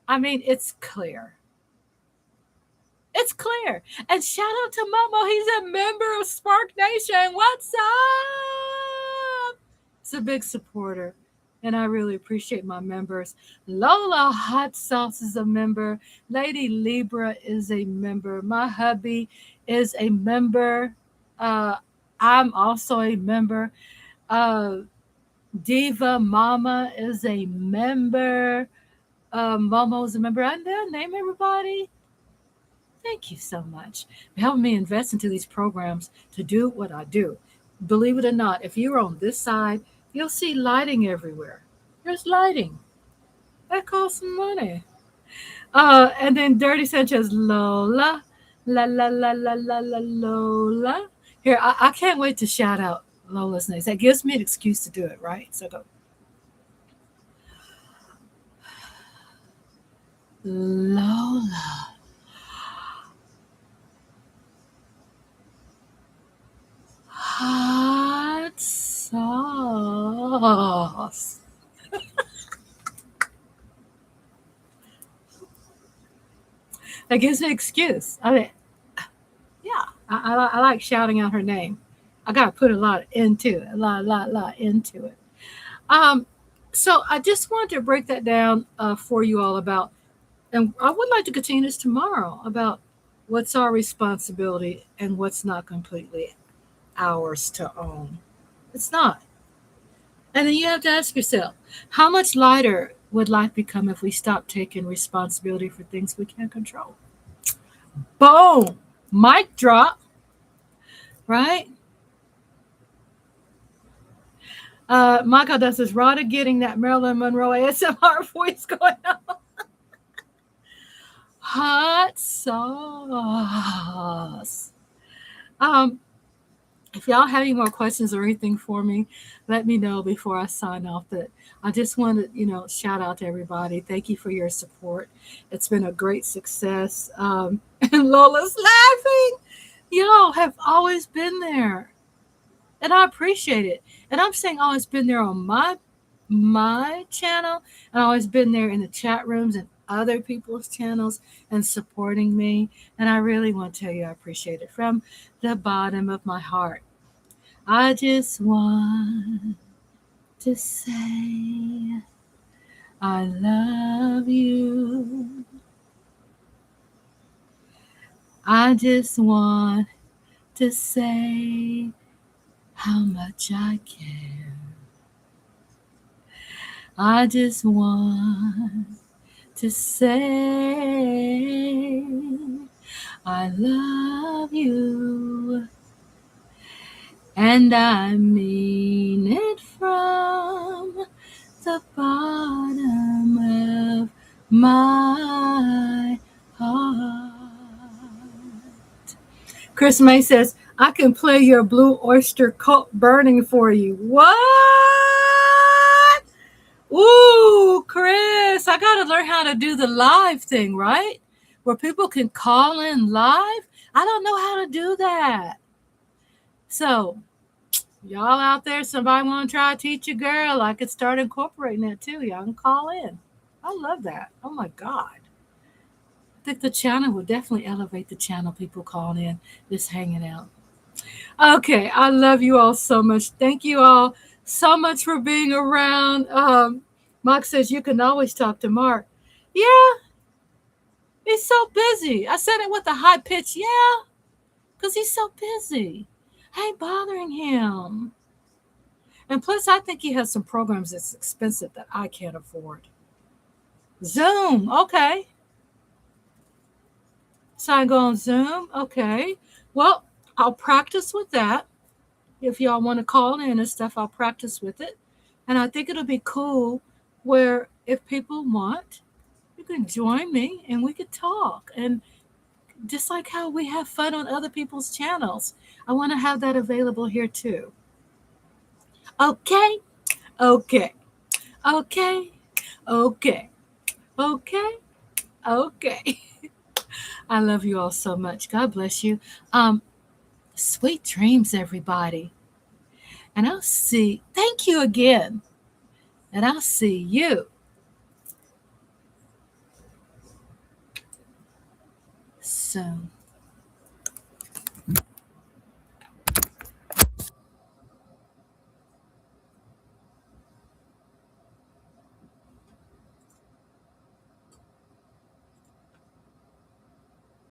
I mean, it's clear. It's clear. And shout out to Momo. He's a member of Spark Nation. What's up? He's a big supporter. And I really appreciate my members. Lola Hot Sauce is a member. Lady Libra is a member. My hubby is a member. I'm also a member. Diva Mama is a member. Momo is a member. And then name everybody. Thank you so much for helping me invest into these programs to do what I do. Believe it or not, if you're on this side, you'll see lighting everywhere. There's lighting. That costs some money. And then Dirty Sanchez, Lola, la la la la la la Lola. Here, I can't wait to shout out Lola's names. That gives me an excuse to do it, right? So go Lola. Hot sauce. That gives me an excuse. I mean, yeah, I like shouting out her name. I got to put a lot into it, a lot into it. Um, so I just wanted to break that down for you all about, and I would like to continue this tomorrow about what's our responsibility and what's not completely ours to own. It's not. And then you have to ask yourself, how much lighter would life become if we stopped taking responsibility for things we can't control? Boom! Mic drop, right? Michael does this. Rhoda getting that Marilyn Monroe ASMR voice going on. Hot sauce. Um, if y'all have any more questions or anything for me, let me know before I sign off. But I just want to, shout out to everybody. Thank you for your support. It's been a great success. And Lola's laughing. Y'all have always been there, and I appreciate it. And I'm saying always been there on my channel, and always been there in the chat rooms and other people's channels and supporting me. And I really want to tell you I appreciate it from the bottom of my heart. I just want to say I love you. I just want to say how much I care. I just want to say I love you, and I mean it from the bottom of my heart. Chris May says, I can play your Blue Oyster Cult burning for you. What? Ooh, Chris, I got to learn how to do the live thing, right? Where people can call in live. I don't know how to do that. So, y'all out there, somebody want to try to teach a girl, I could start incorporating that too. Y'all can call in. I love that. Oh my God. I think the channel will definitely elevate the channel. People calling in, just hanging out. Okay, I love you all so much. Thank you all so much for being around. Mark says you can always talk to Mark. Yeah, he's so busy. I said it with a high pitch. Yeah, because he's so busy. I ain't bothering him. And plus, I think he has some programs that's expensive that I can't afford. Zoom, okay. So I go on Zoom, okay. Well, I'll practice with that. If y'all want to call in and stuff, I'll practice with it. And I think it'll be cool where if people want, you can join me and we could talk. And just like how we have fun on other people's channels, I want to have that available here too. Okay, okay, okay, okay, okay, okay. I love you all so much. God bless you. Sweet dreams, everybody. And I'll see. Thank you again. And I'll see you soon.